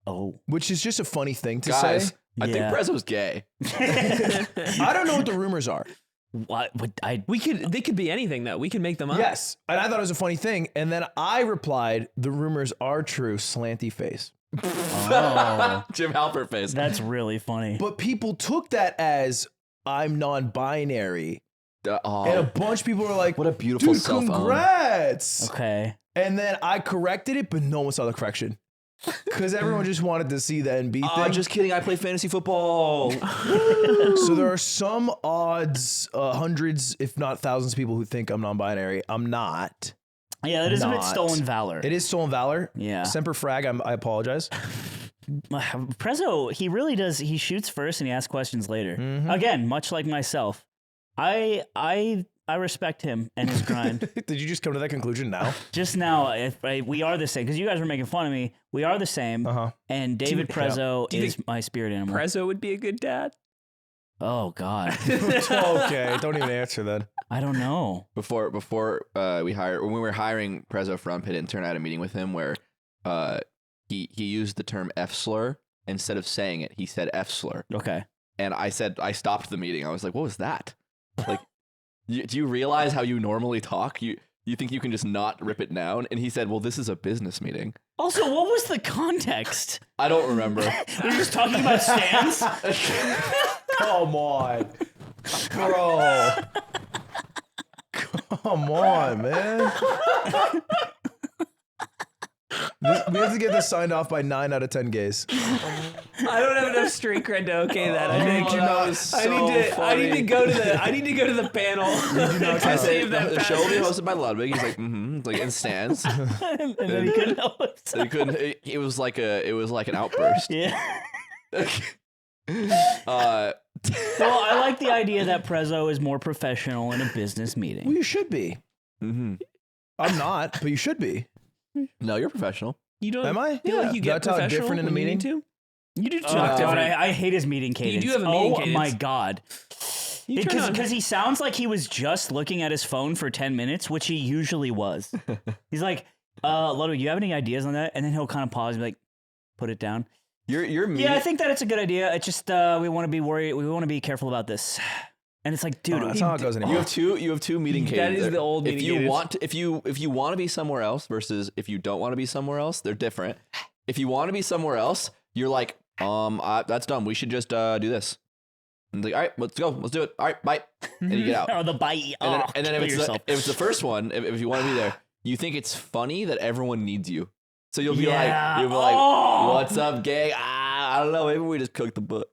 Oh, Which is just a funny thing to Guys, say. I think Yeah. Prezo's gay. I don't know what the rumors are. what? They could be anything though. We can make them up. Yes, and I thought it was a funny thing, and then I replied, "The rumors are true." Slanty face. Oh, Jim Halpert face. that's really funny. But people took that as I'm non-binary, Oh, and a bunch of people were like, what a beautiful "Dude, self-own." congrats!" Okay. And then I corrected it, but no one saw the correction because everyone just wanted to see the NB thing. Just kidding. I play fantasy football. So there are some odds, hundreds, if not thousands, of people who think I'm non-binary. I'm not. Yeah, that is a bit Not. stolen valor. It is stolen valor. Yeah. Semper Frag. I apologize. Prezo, he really does. He shoots first and he asks questions later. Mm-hmm. Again, much like myself, I respect him and his grind. Did you just come to that conclusion now? Just now, we are the same because you guys were making fun of me. We are the same. Uh-huh. And David Prezo Do you is my spirit animal. Prezo would be a good dad. Oh God, Okay, don't even answer then. I don't know. Before when we were hiring Prezo from Pit Intern, I had a meeting with him where he used the term F slur. Instead of saying it, he said F slur. Okay. And I stopped the meeting. I was like, what was that? Like, do you realize how you normally talk? You think you can just not rip it down? And he said, well, this is a business meeting. Also, what was the context? I don't remember. We were just talking about stands. Come on, bro. Come on, man. We have to get this signed off by 9 out of 10 gays. I don't have enough street cred to okay that. I think that was I need to go to the panel to save that The show will be passage. hosted by Ludwig. He's like, like in stands. And then he couldn't help himself. So he couldn't. It was like an outburst. Yeah. Uh, Well, I like the idea that Prezo is more professional in a business meeting. Well, you should be. mhm. I'm not, but you should be. No, you're professional. You don't Am I? feel Yeah. like you Do I get talk professional different in a when you need meeting? to? You do Oh, talk God, different. I hate his meeting cadence. do have a meeting oh cadence. my God. You turn on- Because he sounds like he was just looking at his phone for 10 minutes, which he usually was. He's like, Ludwig, you have any ideas on that? And then he'll kind of pause and be like, put it down. You're meeting. Yeah, I think that it's a good idea. It's just we want to be worried. We want to be careful about this. And it's like, dude, That's not how it goes You anymore. have two meeting That cadence. is the old If meeting you cadence. want to, if you want to be somewhere else versus if you don't want to be somewhere else, they're different. If you want to be somewhere else, you're like, that's dumb. We should just do this. And like, all right, let's go. Let's do it. All right, bye. And you get out. or the bite. And then if kill yourself. it's the first one, if you want to be there, you think it's funny that everyone needs you. So you'll be Yeah. like, Oh. what's up, gang? I don't know. Maybe we just cook the books.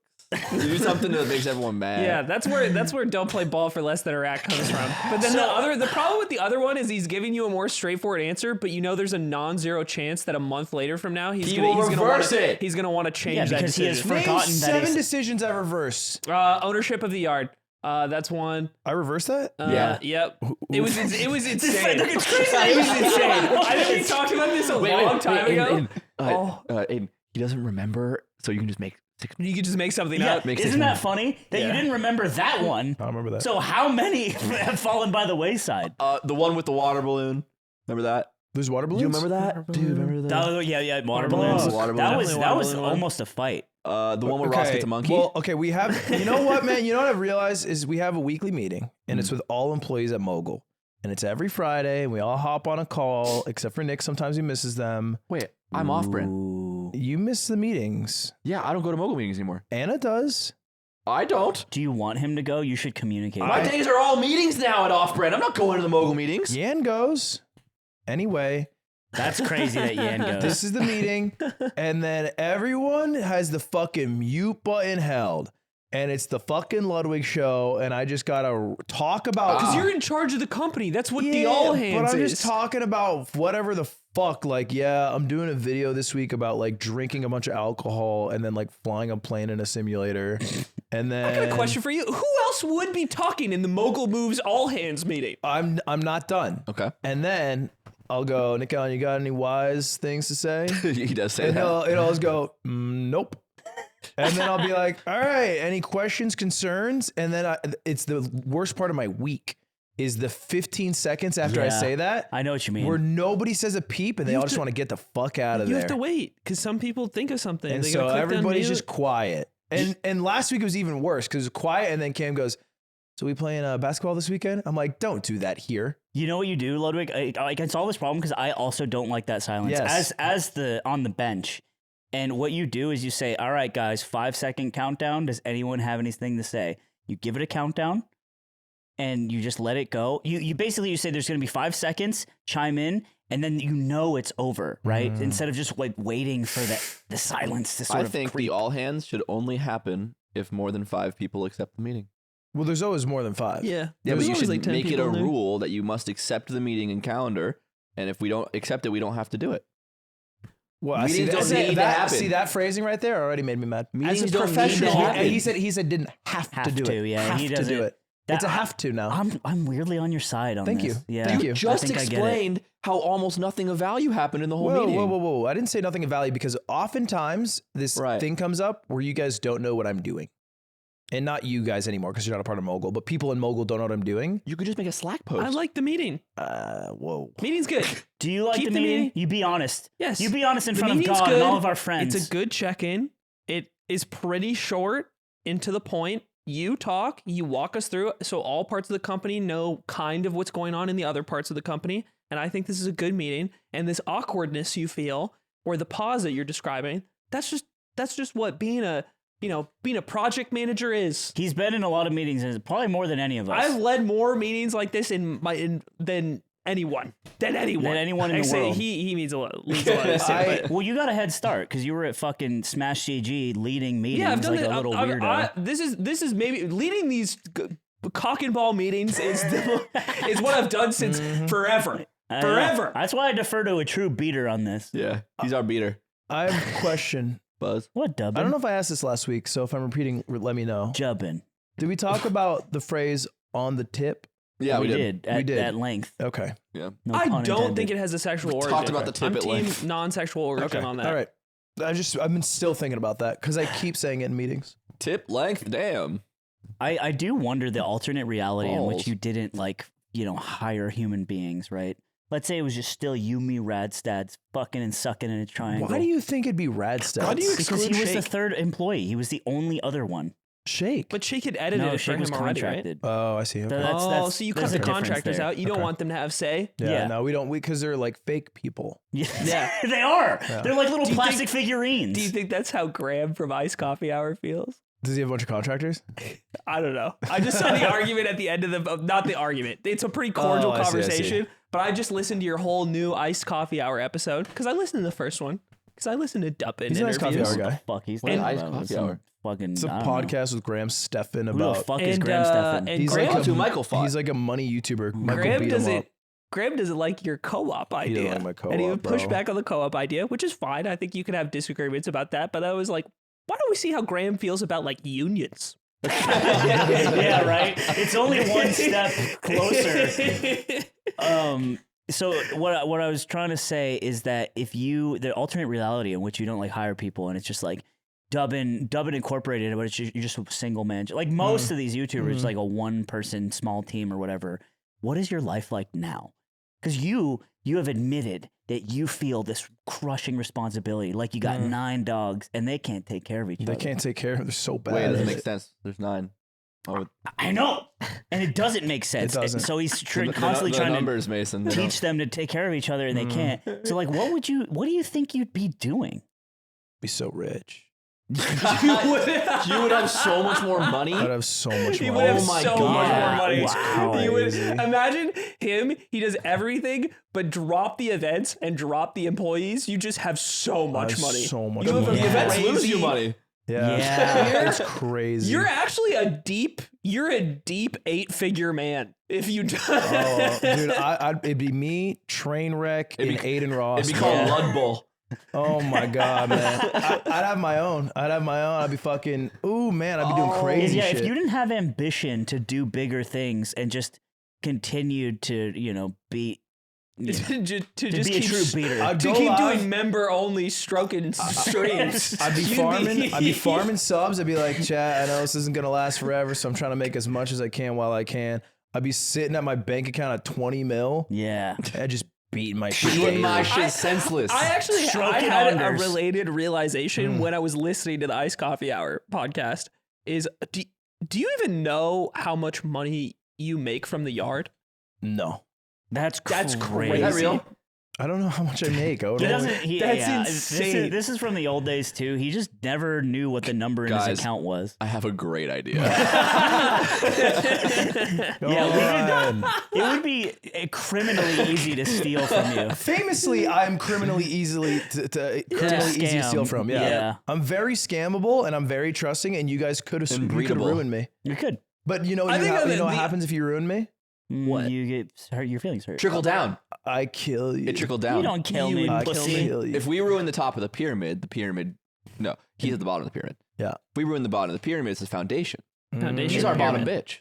You do something that makes everyone mad. Yeah, that's where don't play ball for less than a rat comes from. But then the problem with the other one is he's giving you a more straightforward answer, but you know there's a non-zero chance that a month later from now He will reverse it. He's gonna want to change Yeah, that because he has decision. forgotten Name that 7 he's- decisions I reverse. Ownership of the yard. That's one. I reverse that? Yeah. Yep. It was insane. It was insane. It's crazy. I think we talked about this a long time ago. Aiden, he doesn't remember, so you can just make 6 You could just make something Yeah, up. isn't that funny that you Yeah. didn't remember that one? I don't remember that. So how many have fallen by the wayside? The one with the water balloon. Remember that? There's water balloons? You remember that? Dude, remember that? Yeah, water balloons. balloons. Water That balloons. was Definitely water balloon one. almost a fight. The one where Ross gets a monkey? Well, okay, we have, you know what, man? You know what I've realized is we have a weekly meeting, and it's with all employees at Mogul. And it's every Friday, and we all hop on a call, except for Nick. Sometimes he misses them. Wait, I'm off brand. Ooh. You miss the meetings. Yeah, I don't go to mogul meetings anymore. Anna does. I don't. Do you want him to go? You should communicate. My days are all meetings now at off brand. I'm not going to the mogul meetings. Yan goes. Anyway, That's crazy that Yan goes. this is the meeting, and then everyone has the fucking mute button held. And it's the fucking Ludwig show, and I just gotta talk about. Because you're in charge of the company. That's what the Yeah, all hands but I'm is. just talking about whatever the fuck. Like, yeah, I'm doing a video this week about like drinking a bunch of alcohol and then like flying a plane in a simulator. And then I got a question for you. Who else would be talking in the Mogul Moves all hands meeting? I'm not done. Okay. And then I'll go, Nick Allen, you got any wise things to say? He does say And that. he'll always go, nope. And then I'll be like, all right, any questions, concerns? And then it's the worst part of my week is the 15 seconds after I Yeah, say that. I know what you mean. Where nobody says a peep and they all just want to get the fuck out of You there. have to wait because some people think of something. And They so gotta click everybody's unmute. just quiet. And last week it was even worse because it was quiet. And then Cam goes, so we playing basketball this weekend? I'm like, don't do that here. You know what you do, Ludwig? I can solve this problem because I also don't like that silence. Yes. As the on the bench. And what you do is you say, all right, guys, 5-second countdown. Does anyone have anything to say? You give it a countdown and you just let it go. You basically, you say there's going to be 5 seconds, chime in, and then you know it's over, right? Instead of just like waiting for the silence to sort I of think creep. the all hands should only happen if more than 5 people accept the meeting. Well, there's always more than 5. Yeah. Yeah, There's but you always should like 10 make it people a in there. rule that you must accept the meeting and calendar, and if we don't accept it, we don't have to do it. Well, I see Meetings that, don't need to happen. see that phrasing right there already made me mad. Meetings a don't need to professional- happen. He said didn't have to do it. Yeah, have he to doesn't. do it. It's a have to now. I'm weirdly on your side on Thank this. you. Yeah. Thank you. Just I think I get it. explained how almost nothing of value happened in the whole meeting. Whoa. I didn't say nothing of value because oftentimes this Right. thing comes up where you guys don't know what I'm doing. And not you guys anymore because you're not a part of Mogul, but people in Mogul don't know what I'm doing. You could just make a Slack post. I like the meeting. Whoa. Meeting's good. Do you like Keep the the meeting? meeting. You be honest. Yes. You be honest in The front of meeting's God and good. all of our friends. It's a good check-in. It is pretty short and to the point. You talk, you walk us through it, so all parts of the company know kind of what's going on in the other parts of the company. And I think this is a good meeting. And this awkwardness you feel, or the pause that you're describing, that's just what being a project manager is. He's been in a lot of meetings, and probably more than any of us. I've led more meetings like this than anyone. Than anyone in the Actually, world. He means a lot. Leads a lot of this too, but- Well, you got a head start because you were at fucking Smash GG leading meetings yeah, I've done like that. a little weirdo. This is maybe leading these cock and ball meetings is what I've done since forever. I know. Forever. That's why I defer to a true beater on this. Yeah, he's our beater. I have a question. Buzz. What, Dubbin? I don't know if I asked this last week, so if I'm repeating, let me know. Jubbin. Did we talk about the phrase on the tip? Yeah, we did. At, We did. at length. Okay. Yeah. No I pun don't intended. think it has a sexual We origin. talked about the tip I'm at team length. non-sexual origin on that. All right. I've been still thinking about that because I keep saying it in meetings. Tip length, damn. I do wonder the alternate reality in which Balls. you didn't hire human beings, right? Let's say it was just still you, me, Radstads fucking and sucking in a triangle. Why do you think it'd be rad stuff? Why do you Because he exclude was the Shake? third employee. He was the only other one. Shake? But Shake had edited No, it for Shake him was already, right? contracted. Oh, I see. Okay. That's- So you there's cut the a difference contractors there. out. You don't Okay. want them to have say. yeah. No, we don't. Because they're like fake people. Yeah, they are. Yeah. They're like little Do you plastic think- figurines. Do you think that's how Graham from Ice Coffee Hour feels? Does he have a bunch of contractors? I don't know. I just saw the argument at the end of not the argument. It's a pretty cordial I see, I see. conversation. But I just listened to your whole new Iced Coffee Hour episode because I listened to the first one because I listened to Duppin He's a nice coffee interviews. hour guy. Fuck, he's What is talking Ice about Coffee some Hour? Fucking. It's a I don't know. podcast with Graham Steffen Who the about. fuck is And, Graham Steffen? and He's Graham, like That's who Michael fought. He's like a money YouTuber. Michael Graham beat him up. doesn't like your co-op He idea. didn't like my co-op, and he would push bro. back on the co-op idea, which is fine. I think you could have disagreements about that. But I was like, why don't we see how Graham feels about like unions? Yeah, right. It's only one step closer. So what I was trying to say is that if the alternate reality in which you don't like hire people and it's just like Dubbin Incorporated, but you're just a single man, like most of these YouTubers, like a one person small team or whatever. What is your life like now? Because you have admitted that you feel this crushing responsibility, like you got 9 dogs and they can't take care of each other. They can't take care of. They're so bad. Wait, it at doesn't it. make sense. There's 9. Oh, I know, and it doesn't make sense. doesn't. So he's the constantly trying numbers, Mason. to They teach them to take care of each other, and they can't. So, like, what do you think you'd be doing? Be so rich. you would have so much more money. I'd have so much He money. would have Oh my so God. much more money. Wow. He would, Crazy. imagine him. He does everything but drop the events and drop the employees. You just have so much have money. so much You have money. a The events lose crazy- you money. Yeah. Yeah. It's crazy. You're actually a deep 8-figure man. If you Oh, dude, it'd be me, Trainwreck, and Aiden Ross. It'd be called Lud Bull. Oh my god, man! I'd have my own. I'd be fucking. Ooh, man! I'd be doing crazy Yeah, shit. if you didn't have ambition to do bigger things and just continued to, be to just be a keep true beater. I'd to go keep live. doing member only stroking streams. I'd be farming subs. I'd be like, chat, I know this isn't gonna last forever, so I'm trying to make as much as I can while I can. I'd be sitting at my bank account at 20 mil. Yeah. And just beating my shit. Doing my daily. shit senseless. I actually I Stroking had a unders. related realization when I was listening to the Iced Coffee Hour podcast. Is do you even know how much money you make from the yard? No. That's crazy. Is that real? I don't know how much I make. I would He only- doesn't. That's yeah, insane. This is from the old days too. He just never knew what the number in Guys. his account was. I have a great idea. It would be criminally easy to steal from you. Famously, I'm criminally easy to steal from. Yeah. Yeah. I'm very scammable and I'm very trusting, and you guys could have breedable. ruined me. You could. But you know, I think you know what the- happens if you ruin me? What? You get hurt. Your feelings hurt. Trickle down. I kill you. It trickled down. You don't kill You me, would pussy. kill you. If we ruin the top of the pyramid, no, he's at the bottom of the pyramid. Yeah. If we ruin the bottom of the pyramid, it's the foundation. Foundation. He's our bottom pyramid. bitch.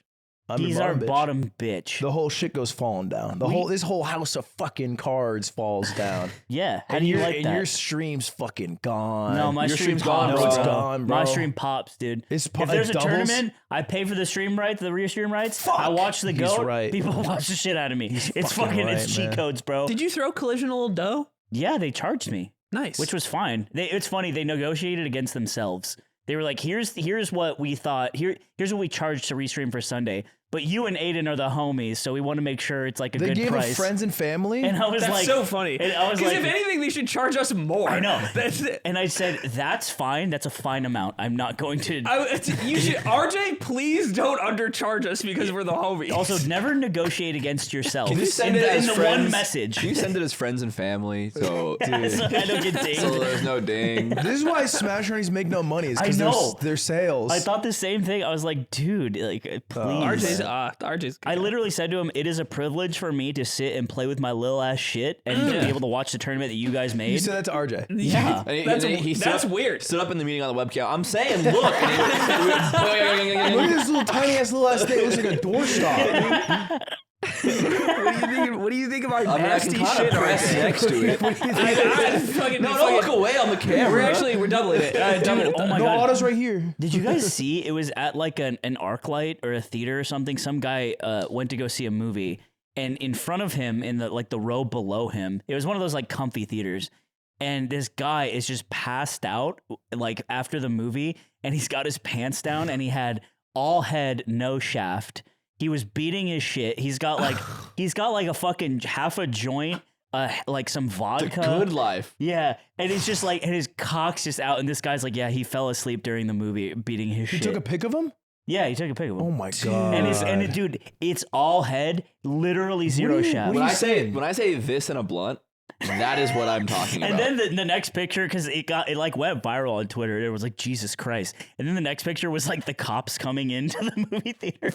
I'm the He's our bitch. bottom bitch. The whole shit goes falling down. This whole house of fucking cards falls down. Yeah. How and do you your, like and that? your stream's fucking gone. No, my Your stream's stream's gone, gone. No, it's bro. gone, bro. My stream pops, dude. It's If there's a doubles. tournament, I pay for the stream rights, the restream rights. Fuck. I watch the He's goat. right. People watch the shit out of me. It's fucking it's right, cheat man. codes, bro. Did you throw collisional dough? Yeah, they charged me, Nice. which was fine. It's funny. They negotiated against themselves. They were like, here's what we thought. Here's what we charged to restream for Sunday. But you and Aiden are the homies, so we want to make sure it's like a They good gave price. us friends and family. And I was That's like, so funny. And I was Because like, if anything, they should charge us more. I know. That's it. and I said, that's fine. That's a fine amount. I'm not going to. You should, RJ, please don't undercharge us because we're the homies. Also, never negotiate against yourself. Can you send in it the, as in the friends? one message. Can you send it as friends and family? So, So I don't get dinged. so there's no ding. This is why Smash Runnies make no money. Is I because know. their sales. I thought the same thing. I was like, dude, like, please. RJ's. I literally said to him, it is a privilege for me to sit and play with my little ass shit and be able to watch the tournament that you guys made. You said that to RJ. Yeah. And he stood That's up- weird. Stood up in the meeting on the webcam. I'm saying, look. And Look at this little tiny ass little ass thing. It looks like a doorstop. What do you think of our I mean, I can nasty kind shit, of press RJ? next to it. No, don't look away on the camera. We're doubling it. Dude, oh my No, God. Otto's right here. Did you guys see? It was at like an arc light or a theater or something. Some guy went to go see a movie, and in front of him, in the row below him, it was one of those like comfy theaters. And this guy is just passed out like after the movie, and he's got his pants down, and he had all head, no shaft. He was beating his shit. He's got like a fucking half a joint, like some vodka. The good life. Yeah, and it's just like, and his cock's just out, and this guy's like, yeah, he fell asleep during the movie beating his You shit. took a pic of him? Yeah, he took a pic of him. Oh my god. And dude, it's all head, literally zero shaft. When you I saying? say this in a blunt, that is what I'm talking about. And then the next picture, because it like went viral on Twitter. It was like, Jesus Christ. And then the next picture was like the cops coming into the movie theater.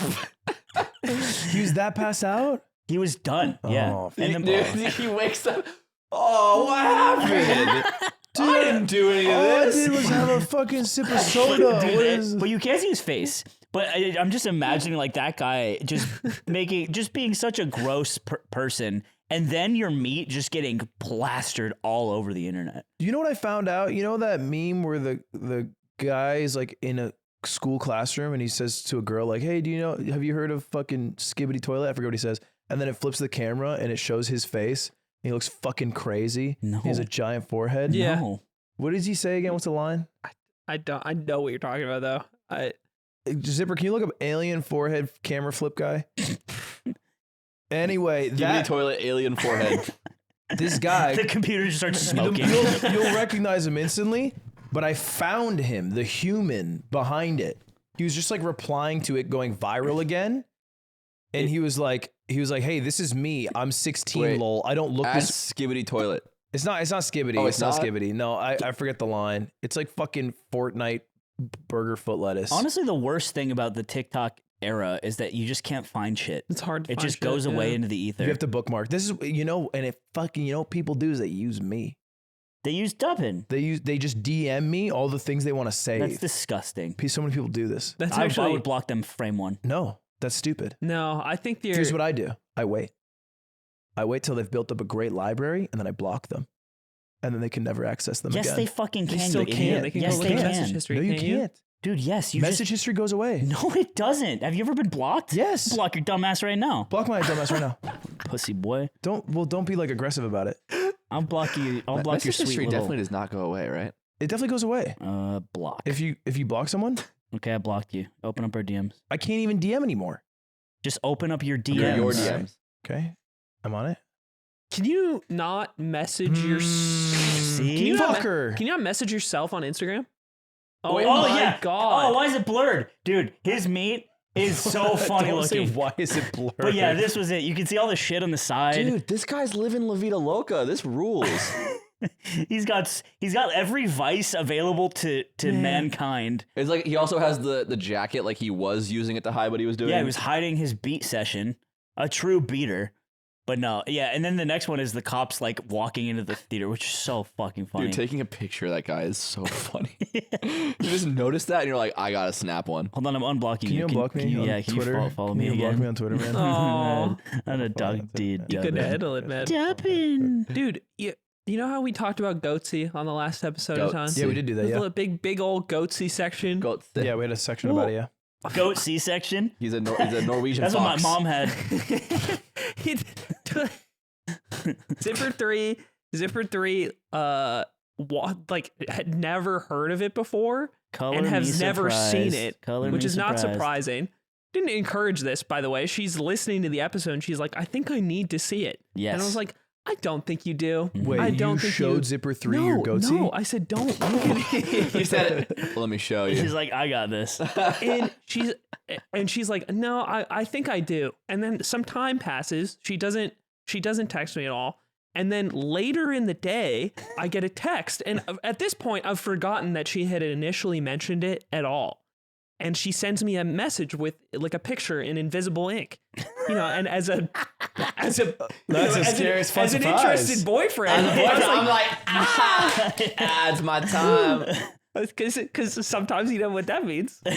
He was that passed out? He was done. Yeah. Oh, And Dude, then he wakes up. Oh, what happened? I didn't do any of All I this. did was have a fucking sip of soda. Dude, What is but you can't see his face. But I'm just imagining like that guy just being such a gross person, and then your meat just getting plastered all over the internet. You know what I found out? You know that meme where the guy is like in a school classroom and he says to a girl like, "Hey, have you heard of fucking skibbity toilet?" I forget what he says. And then it flips the camera and it shows his face. He looks fucking crazy. No. He has a giant forehead. Yeah. No. What does he say again? What's the line? I know what you're talking about though. Zipper, can you look up alien forehead camera flip guy? Anyway, Skibbity toilet, alien forehead. this guy, The computer just starts smoking. you'll recognize him instantly, but I found him, the human behind it. He was just like replying to it going viral again. And he was like, "Hey, this is me. I'm 16, Wait, lol. I don't look Ask this." skibbity toilet. It's not skibbity. Oh, it's not not? skibbity. No, I forget the line. It's like fucking Fortnite burger foot lettuce. Honestly, the worst thing about the TikTok era is that you just can't find shit. It's hard to It find just shit, goes away yeah. into the ether. you have to bookmark. This is, and it fucking, what people do is they use me. They use dubbing. They just DM me all the things they want to say. That's disgusting. So many people do this. That's I actually would block them frame one. No, that's stupid. no. I think Here's what I do. I wait. I wait till they've built up a great library, and then I block them. And then they can never access them Yes, again. they fucking can. They still you can. idiot. They can yes, go look they at can. message history. No, you can't. Dude, yes. You Message history goes away. No, it doesn't. Have you ever been blocked? Yes. Block your dumbass right now. Block my dumbass right now. Pussy boy. Don't be like aggressive about it. I'll block you. I'll block your Message sweet history little... definitely does not go away, right? It definitely goes away. Block. If you block someone, Okay, I blocked you. Open up our DMs. I can't even DM anymore. Just open up your DMs. Your DMs. Okay, I'm on it. Can you not message your? See? Can you not, Fucker. can you not message yourself on Instagram? Oh, Wait, Oh, my yeah. god! Oh, why is it blurred? Dude, his meat is so funny Don't say looking. why is it blurred? But yeah, this was it. You can see all the shit on the side. Dude, this guy's living La Vida Loca. This rules. He's got every vice available to mankind. It's like he also has the jacket, like he was using it to hide what he was doing. Yeah, he was hiding his beat session. A true beater. But no, yeah, and then the next one is the cops like walking into the theater, which is so fucking funny. Dude, taking a picture of that guy is so funny. You just notice that and you're like, I gotta snap one. Hold on, I'm unblocking Can you unblock me on yeah, can Twitter? you follow Can me you again? unblock me on Twitter, man? Aw. I'm a dog dude. You could handle it, man. Dude, you know how we talked about Goatsy on the last episode of Time? Goatsy. Yeah, we did do that. There's Yeah, a big old Goatsy section. Go yeah, we had a section about it. Yeah. Goat C-section. He's a Norwegian That's fox. what my mom had. Zipper 3, like had never heard of it before Color and me has never seen surprised. it, Color which me is not surprised. surprising. Didn't encourage this, by the way. She's listening to the episode and she's like, I think I need to see it. Yes. And I was like, I don't think you do. Wait, I don't you think showed you... Zipper 3 no, your goatee? No, I said don't. Look at it. He said it. Well, let me show you. She's like, I got this. and she's like, no, I think I do. And then some time passes. She doesn't text me at all. And then later in the day, I get a text. And at this point, I've forgotten that she had initially mentioned it at all. And she sends me a message with like a picture in invisible ink, and as a That's a scary fun as an surprise. interested boyfriend. I'm like, adds my time. Because sometimes you know what that means. And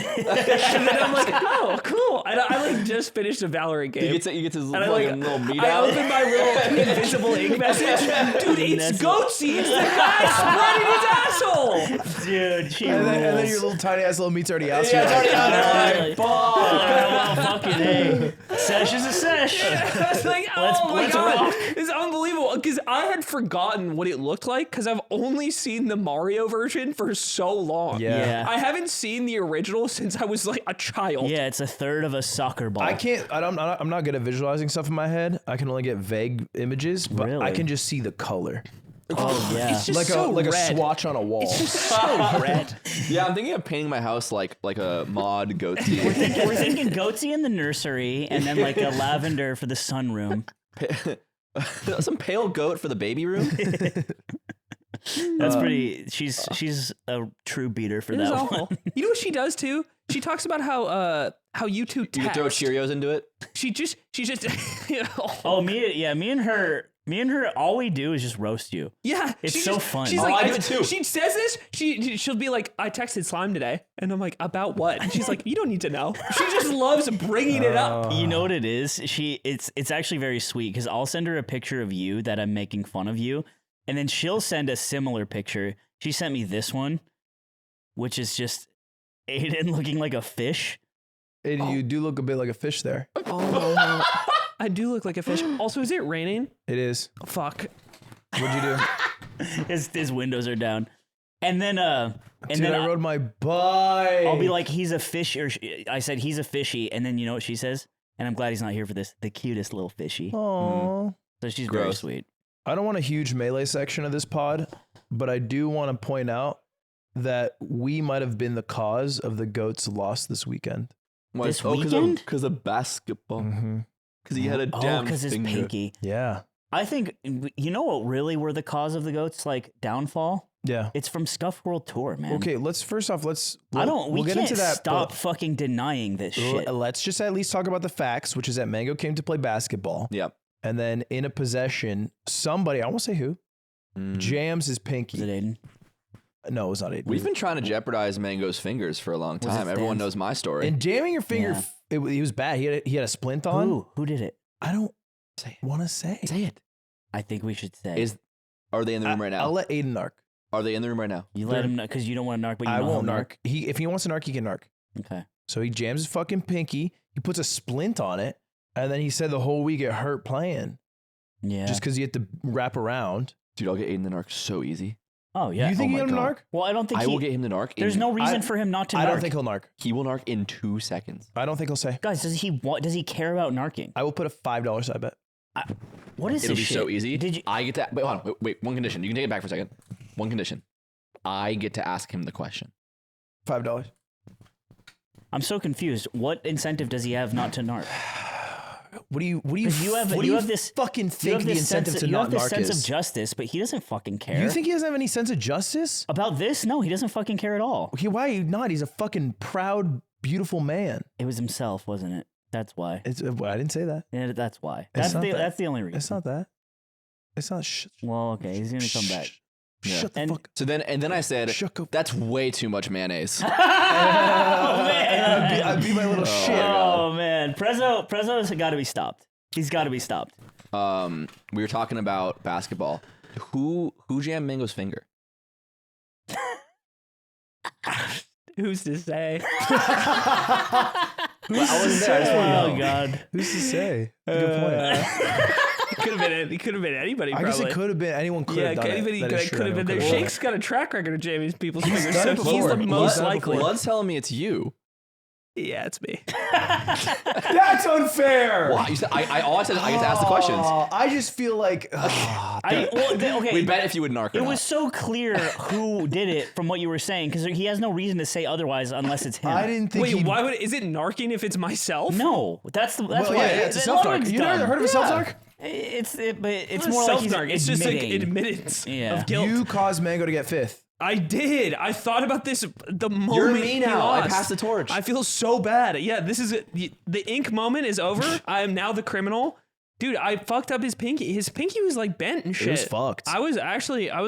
then I'm like, oh, cool. And I like just finished a Valorant game. You get his And I like, little meat I out. opened my little invisible ink message. Dude, it's Goatsy. It's the guy spreading his asshole. Dude, she And then rules. your little tiny ass little meat's already out. so Yeah, you're it's already like, out. Like, well, fucking hey. Sesh is a sesh. I was like, Let's- oh my let's god, rock. it's unbelievable. Because I had forgotten what it looked like because I've only seen the Mario version for so long. Yeah. I haven't seen the original since I was like a child. Yeah, it's a third of a soccer ball. I'm not good at visualizing stuff in my head. I can only get vague images, but I Really? can just see the color. Oh, yeah. It's just Like so a red. swatch on a wall. It's just so red. Yeah, I'm thinking of painting my house like a mod goatee. We're thinking goatee in the nursery and then like a lavender for the sunroom. Some pale goat for the baby room. That's pretty. She's a true beater for It is that awful. one. You know what she does too? She talks about how you two You text. could throw Cheerios into it. She just Oh, me and her. All we do is just roast you. yeah, It's she so just- fun. She's Oh, like, I do it too. She says this. She'll be like, I texted Slime today, and I'm like, about what? And she's like, you don't need to know. She just loves bringing it up. You know what it is? It's actually very sweet because I'll send her a picture of you that I'm making fun of you, and then she'll send a similar picture. She sent me this one, which is just Aiden looking like a fish. And you do look a bit like a fish there. Oh, I do look like a fish. Also, is it raining? It is. Fuck. What'd you do? His windows are down, and then Dude, I rode my bike. I'll be like, he's a fish, or I said he's a fishy, and then you know what she says? And I'm glad he's not here for this. The cutest little fishy. Aww. So she's very Gross. sweet. I don't want a huge melee section of this pod, but I do want to point out that we might have been the cause of the goats' loss this weekend. This weekend? Because of basketball. Because he had a Oh, damn because his finger. pinky. Yeah. I think, you know what really were the cause of the goats' like downfall? Yeah. It's from Scuff World Tour, man. Okay, we'll We get can't into that. stop but fucking denying this shit. Let's just at least talk about the facts, which is that Mango came to play basketball. Yep. And then in a possession, somebody, I won't say who, jams his pinky. Is it Aiden? No, it was not Aiden. We've been trying to jeopardize Mango's fingers for a long Was it time. Everyone Stan's? knows my story. And jamming your finger, Yeah. He was bad. He had a splint on. Who did it? I don't Say Want to say? it. Say it. I think we should say. Are they in the room right now? I'll let Aiden narc. Are they in the room right now? You let him know because you don't want to narc, but you I know won't he'll narc. If he wants to narc, he can narc. Okay. So he jams his fucking pinky. He puts a splint on it, and then he said the whole week it hurt playing. Yeah. Just because you have to wrap around. Dude, I'll get Aiden the narc so easy. Oh yeah. You think Oh he my can God. narc? Well, I don't think I will get him the narc. There's no reason for him not to. I narc. don't think he'll narc. He will narc in 2 seconds. I don't think he'll say. Guys, does he care about narking? I will put a $5 side bet. What is It'll this be shit? so easy. Did you? I get to wait. Hold on. Wait. One condition. You can take it back for a second. One condition. I get to ask him the question. $5. I'm so confused. What incentive does he have not to narc? What do you 'Cause you have this fucking You think have the this incentive sense, to you not have this narc sense of is? justice, but he doesn't fucking care. You think he doesn't have any sense of justice? about this? No, he doesn't fucking care at all. Why not? He's a fucking proud, beautiful man. It was himself, wasn't it? That's why. I didn't say that. Yeah, that's why. It's not that. That's the only reason. It's not that. It's not. Well, okay, he's gonna come back. Yeah. Shut the And- fuck. So then I said, Shut up. that's way too much mayonnaise. Oh man! I beat my little shit. Oh man, Prezo's got to be stopped. He's got to be stopped. We were talking about basketball. Who jammed Mingo's finger? Who's to say? I wasn't there. I just want to Oh know. god. Who's to say? Good point. It could have been anybody. I Probably. guess it could have been. Anyone could have done anybody it. That is true. could have been there. Anyone could've Shake's got a track record of jamming people's fingers, done so it he's before. the He's most done it likely. before. Blood's telling me it's you. Yeah, it's me. That's unfair. Well, you said, all I said is I get to ask the questions. I just feel like Okay. We bet if you would narc or It not. was so clear who did it from what you were saying because he has no reason to say otherwise unless it's him. I didn't think. Wait, he'd- why would is it narking if it's myself? No, that's Well, why. yeah, it's a self narc. Ludwig's You never dumb. heard of a self narc? But it's It's more like he's self-narc. It's just like admitting. admittance Yeah. of guilt. You caused Mango to get fifth. I did. I thought about this the moment You're me he now. I lost. passed the torch. I feel so bad. Yeah, this is the ink moment is over. I am now the criminal. Dude, I fucked up his pinky. His pinky was like bent and shit. It was fucked. I was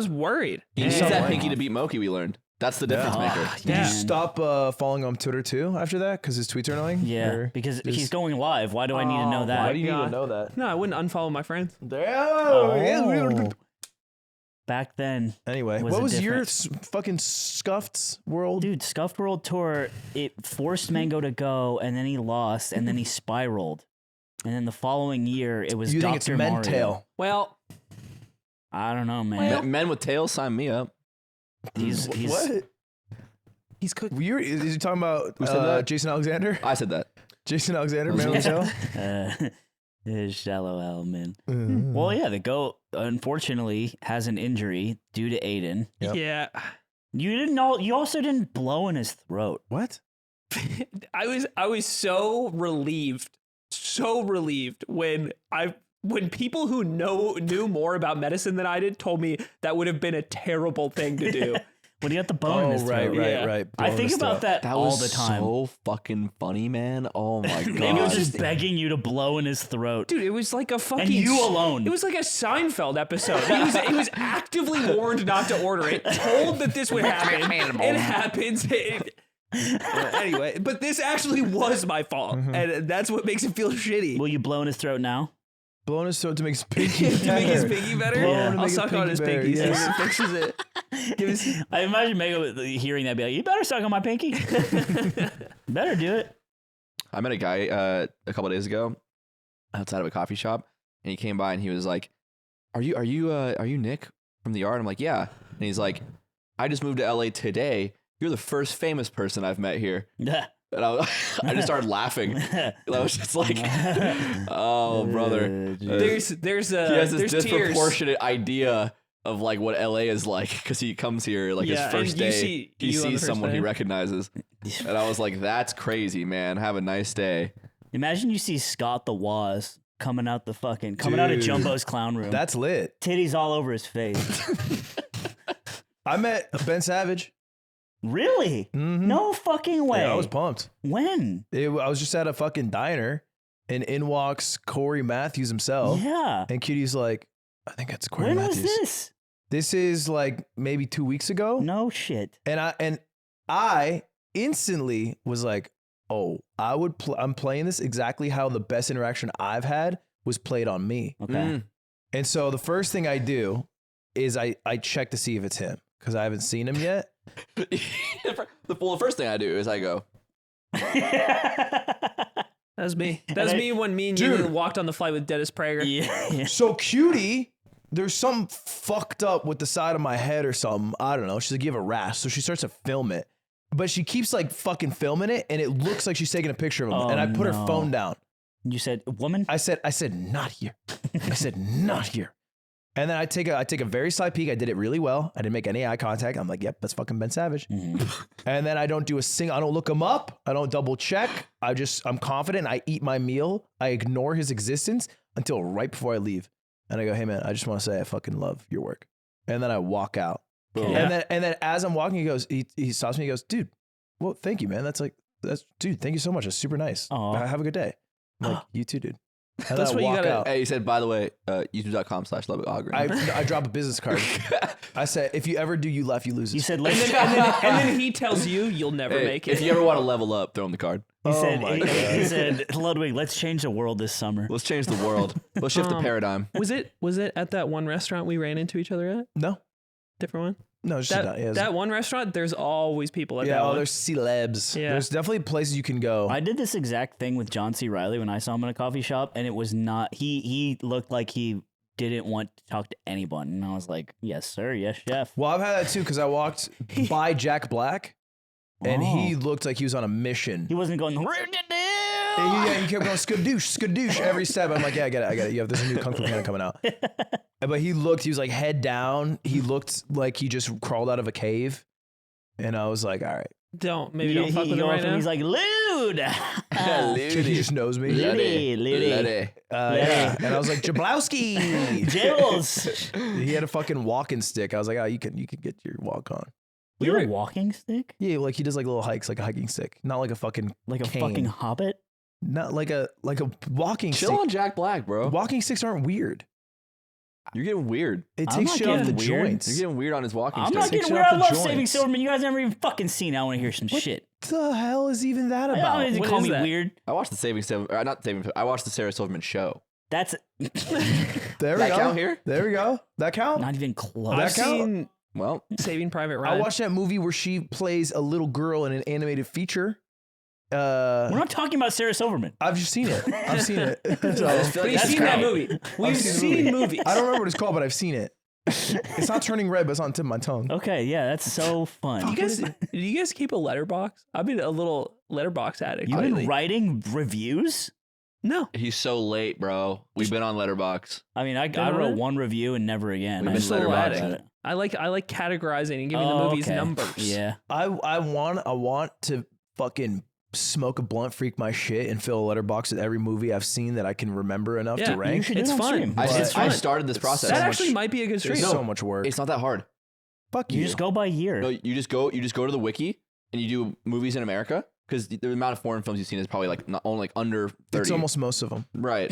worried. He needs And- that pinky to beat Moki, we learned. That's the difference maker. Did Yeah. you stop following him on Twitter too after that? Because his tweets are annoying? Yeah, Or because just- he's going live. Why do I need to know that? why do you even God. know that? No, I wouldn't unfollow my friends. Oh. Back then, Anyway, Was what it was your different? fucking scuffed world? dude, Scuffed World Tour, it forced Mango to go, and then he lost, and then he spiraled. And then the following year, it was you Dr. think it's Mario. Mental? Well, I don't know, man. Men with tails, sign me up. He's What? he's cooked. Is he talking about Who said that? Jason Alexander? I said that. Jason Alexander, man with tail? shallow element. Mm. Well, yeah, the goat unfortunately has an injury due to Aiden. Yep. Yeah. You didn't know. You also didn't blow in his throat. What? I was so relieved when people who knew more about medicine than I did told me that would have been a terrible thing to do. When he got the bone in his throat. Yeah. I think about that, That all was the time. so fucking funny, man. Oh my god. Maybe he was just just- begging you to blow in his throat. Dude, it was like a fucking And you alone. It was like a Seinfeld episode. He was actively warned not to order it, told that this would happen. It happens. Anyway, but this actually was my fault, and that's what makes it feel shitty. Will you blow in his throat now? Blowing his throat to make his pinky To make his better. pinky better, Blow him to I'll make his suck on pinky his better, pinky, see yes. if it fixes it. Give us- I imagine Mego hearing that be like, you better suck on my pinky. Better do it. I met a guy a couple days ago outside of a coffee shop, and he came by and he was like, "Are you Nick from the yard?" I'm like, "Yeah." And he's like, "I just moved to LA today. You're the first famous person I've met here." And I just started laughing. I was just like, "Oh, brother." There's He has this there's tears. disproportionate idea of like what LA is like because he comes here like Yeah, his first and you day. see He you on the sees first someone he day. recognizes, and I was like, "That's crazy, man. Have a nice day." Imagine you see Scott the Waz coming out of Dude. Jumbo's clown room. That's lit. Titties all over his face. I met Ben Savage. Really? Mhm. No fucking way. Yeah, I was pumped. When? I was just at a fucking diner, and in walks Corey Matthews himself. Yeah. And Kitty's like, I think that's Corey When Matthews. was this? This is like maybe 2 weeks ago. No shit. And I instantly was like, oh, I'm playing this exactly how the best interaction I've had was played on me. Okay. And so the first thing I do is I check to see if it's him because I haven't seen him yet. The first thing I do is I go, That was me. That was me when me and you walked on the flight with Dennis Prager. Yeah. So Cutie, there's something fucked up with the side of my head or something. I don't know. She's like, you have a rash. So she starts to film it. But she keeps like fucking filming it and it looks like she's taking a picture of him. And I put her phone down. You said woman? I said, not here. I said, not here. And then I take a very slight peek. I did it really well. I didn't make any eye contact. I'm like, yep, that's fucking Ben Savage. And then I don't do I don't look him up. I don't double check. I'm confident. I eat my meal. I ignore his existence until right before I leave. And I go, hey man, I just want to say I fucking love your work. And then I walk out. Yeah. And then as I'm walking, he stops me. He goes, dude, well, thank you, man. Dude, thank you so much. That's super nice. Aw. Have a good day. I'm like, you too, dude. And That's then I what you walk gotta- out. hey, you said, by the way, youtube.com/LudwigAugren. I drop a business card. I said, if you ever do you left, you lose. You said And let's then he tells you you'll never Hey, make it. if you ever want to level up, throw him the card. he said my he said, Ludwig, let's change the world this summer. Let's change the world. Let's shift the paradigm. Was it at that one restaurant we ran into each other at? No, Different one? no, it's just not. Yeah, That one restaurant, there's always people at that one. there's celebs. Yeah. There's definitely places you can go. I did this exact thing with John C. Riley when I saw him in a coffee shop, and it was not. He looked like he didn't want to talk to anyone, and I was like, "Yes, sir. Yes, chef." Well, I've had that too because I walked by Jack Black, and he looked like he was on a mission. He wasn't going. Yeah, he kept going skadoosh every step. I'm like, yeah, I get it. Yeah, there's a new Kung Fu Panda coming out. But he was like head down. He looked like he just crawled out of a cave. And I was like, all right. Don't fuck with he him go right up and now. he's like, "Lude, He just knows me. Liddy, Liddy, Yeah. And I was like, Jablowski. Jules." He had a fucking walking stick. I was like, oh, you can get your walk on. You have a walking stick, Yeah, like he does like little hikes, like a hiking stick, not like a fucking like a cane. fucking hobbit. Not like a walking Chill stick. on Jack Black, bro. Walking sticks aren't weird. You're getting weird. It I'm takes not shit off the getting weird. joints. You're getting weird on his walking I'm stick. not getting shit weird. off I the love joints. Saving Silverman. You guys never even fucking seen it. I want to hear some shit. The hell is even that I about? don't need to What call is me that? weird. I watched the Saving Silverman. Not Saving. I watched the Sarah Silverman show. That's There we That go. count here? There we go. That count? not even close. I've that count? seen Well, Saving Private I Ryan. watched that movie where she plays a little girl in an animated feature. We're not talking about Sarah Silverman. I've just seen it. I've seen it. So, I just feel like We've that's seen that great. movie. We've seen the seen movies. I don't remember what it's called, but I've seen it. It's not turning red, but it's on the tip of my tongue. Okay, yeah, that's so fun. Do you guys keep a letterbox? I've been a little letterbox addict You've lately. been writing reviews? No. He's so late, bro. We've been on Letterbox. I mean, I Never wrote read? one review and never again. We've I been just so forgot letterboxing. about it. I like categorizing and giving the Oh, movies okay. numbers. Yeah. I want to fucking smoke a blunt, freak my shit, and fill a letterbox with every movie I've seen that I can remember enough Yeah, to You rank. should do It's it on fun. stream. I, It's I fun. started this process. That so actually much- might be a good stream. There's so much work. It's not that hard. Fuck You just go by year. No, you just go to the wiki and you do movies in America because the amount of foreign films you've seen is probably like not only like under 30. It's almost most of them. right.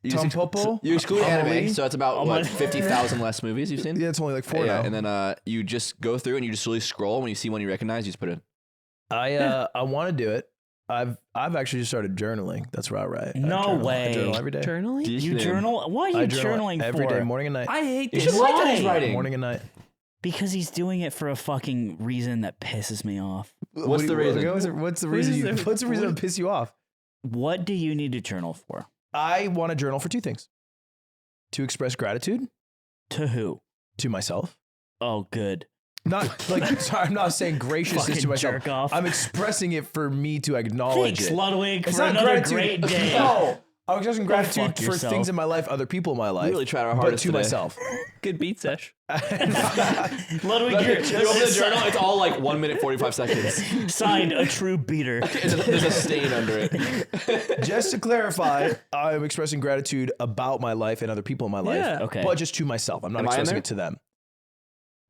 You Tom just Popo? You exclude Amelie? anime, so it's about Amelie. what 50,000 less movies you've seen. Yeah, it's only like 4 now. And then you just go through and you just really scroll. When you see one you recognize, you just put it in. I want to do it. I've actually just started journaling. That's what I write. I No journal. way. I journal every day. Journaling? You journal? Why are I you journal journaling every for? day, morning and night. I hate You this. should like that he's Why? writing. Morning and night. Because he's doing it for a fucking reason that pisses me off. What's the reason? What's the What reason? is there- What's the reason to piss you off? What do you need to journal for? I want to journal for 2 things: to express gratitude To who? to myself. Oh, good. Not like sorry, I'm not saying graciousness Fucking to myself. jerk off. I'm expressing it for me to acknowledge Thanks, it. Ludwig, It's for not another gratitude. great day. No, I'm expressing gratitude fuck for yourself. things in my life, other people in my life. We really tried our but hardest to today. myself. Good beat sesh. Ludwig, You open the journal, it's all like 1 minute 45 seconds. signed a true beater. There's a stain under it. Just to clarify, I'm expressing gratitude about my life and other people in my life. Yeah. Okay. But just to myself. I'm not Am I in expressing there? it to them.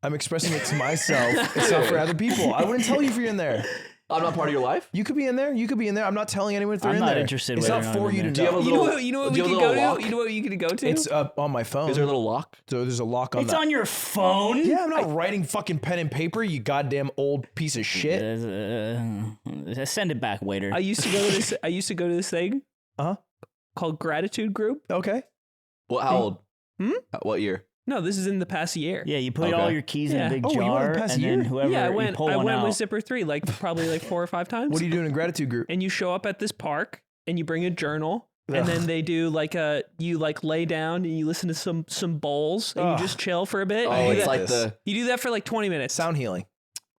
I'm expressing it to myself. It's not for other people. I wouldn't tell you if you're in there. I'm not part of your life. You could be in there. You could be in there. I'm not telling anyone if they're I'm in not there. interested It's whether not or not for I'm you to in know. there. Do you have a You know little- what? You know what do we you could have a go little to? lock? You know what you could go to? It's up on my phone. Is there a little lock? So there's a lock on It's that. on your phone? Yeah, I'm not writing fucking pen and paper, you goddamn old piece of shit. Send it back, waiter. I used to go to this. I used to go to this thing. Uh-huh. called Gratitude Group. Okay. Well, how old? Hmm? What year? No, this is in the past year. Yeah, you put Okay. all your keys in Yeah. a big Oh, you went jar, the past and year? then whoever Yeah, I you went. pull I one went out. with Zipper 3 probably 4 or 5 times. What are you doing in gratitude group? And you show up at this park and you bring a journal. And Ugh. then they do you lay down and you listen to some bowls and Ugh. you just chill for a bit. I Oh, you, do it's that, like this. the. you do that for like 20 minutes. Sound healing.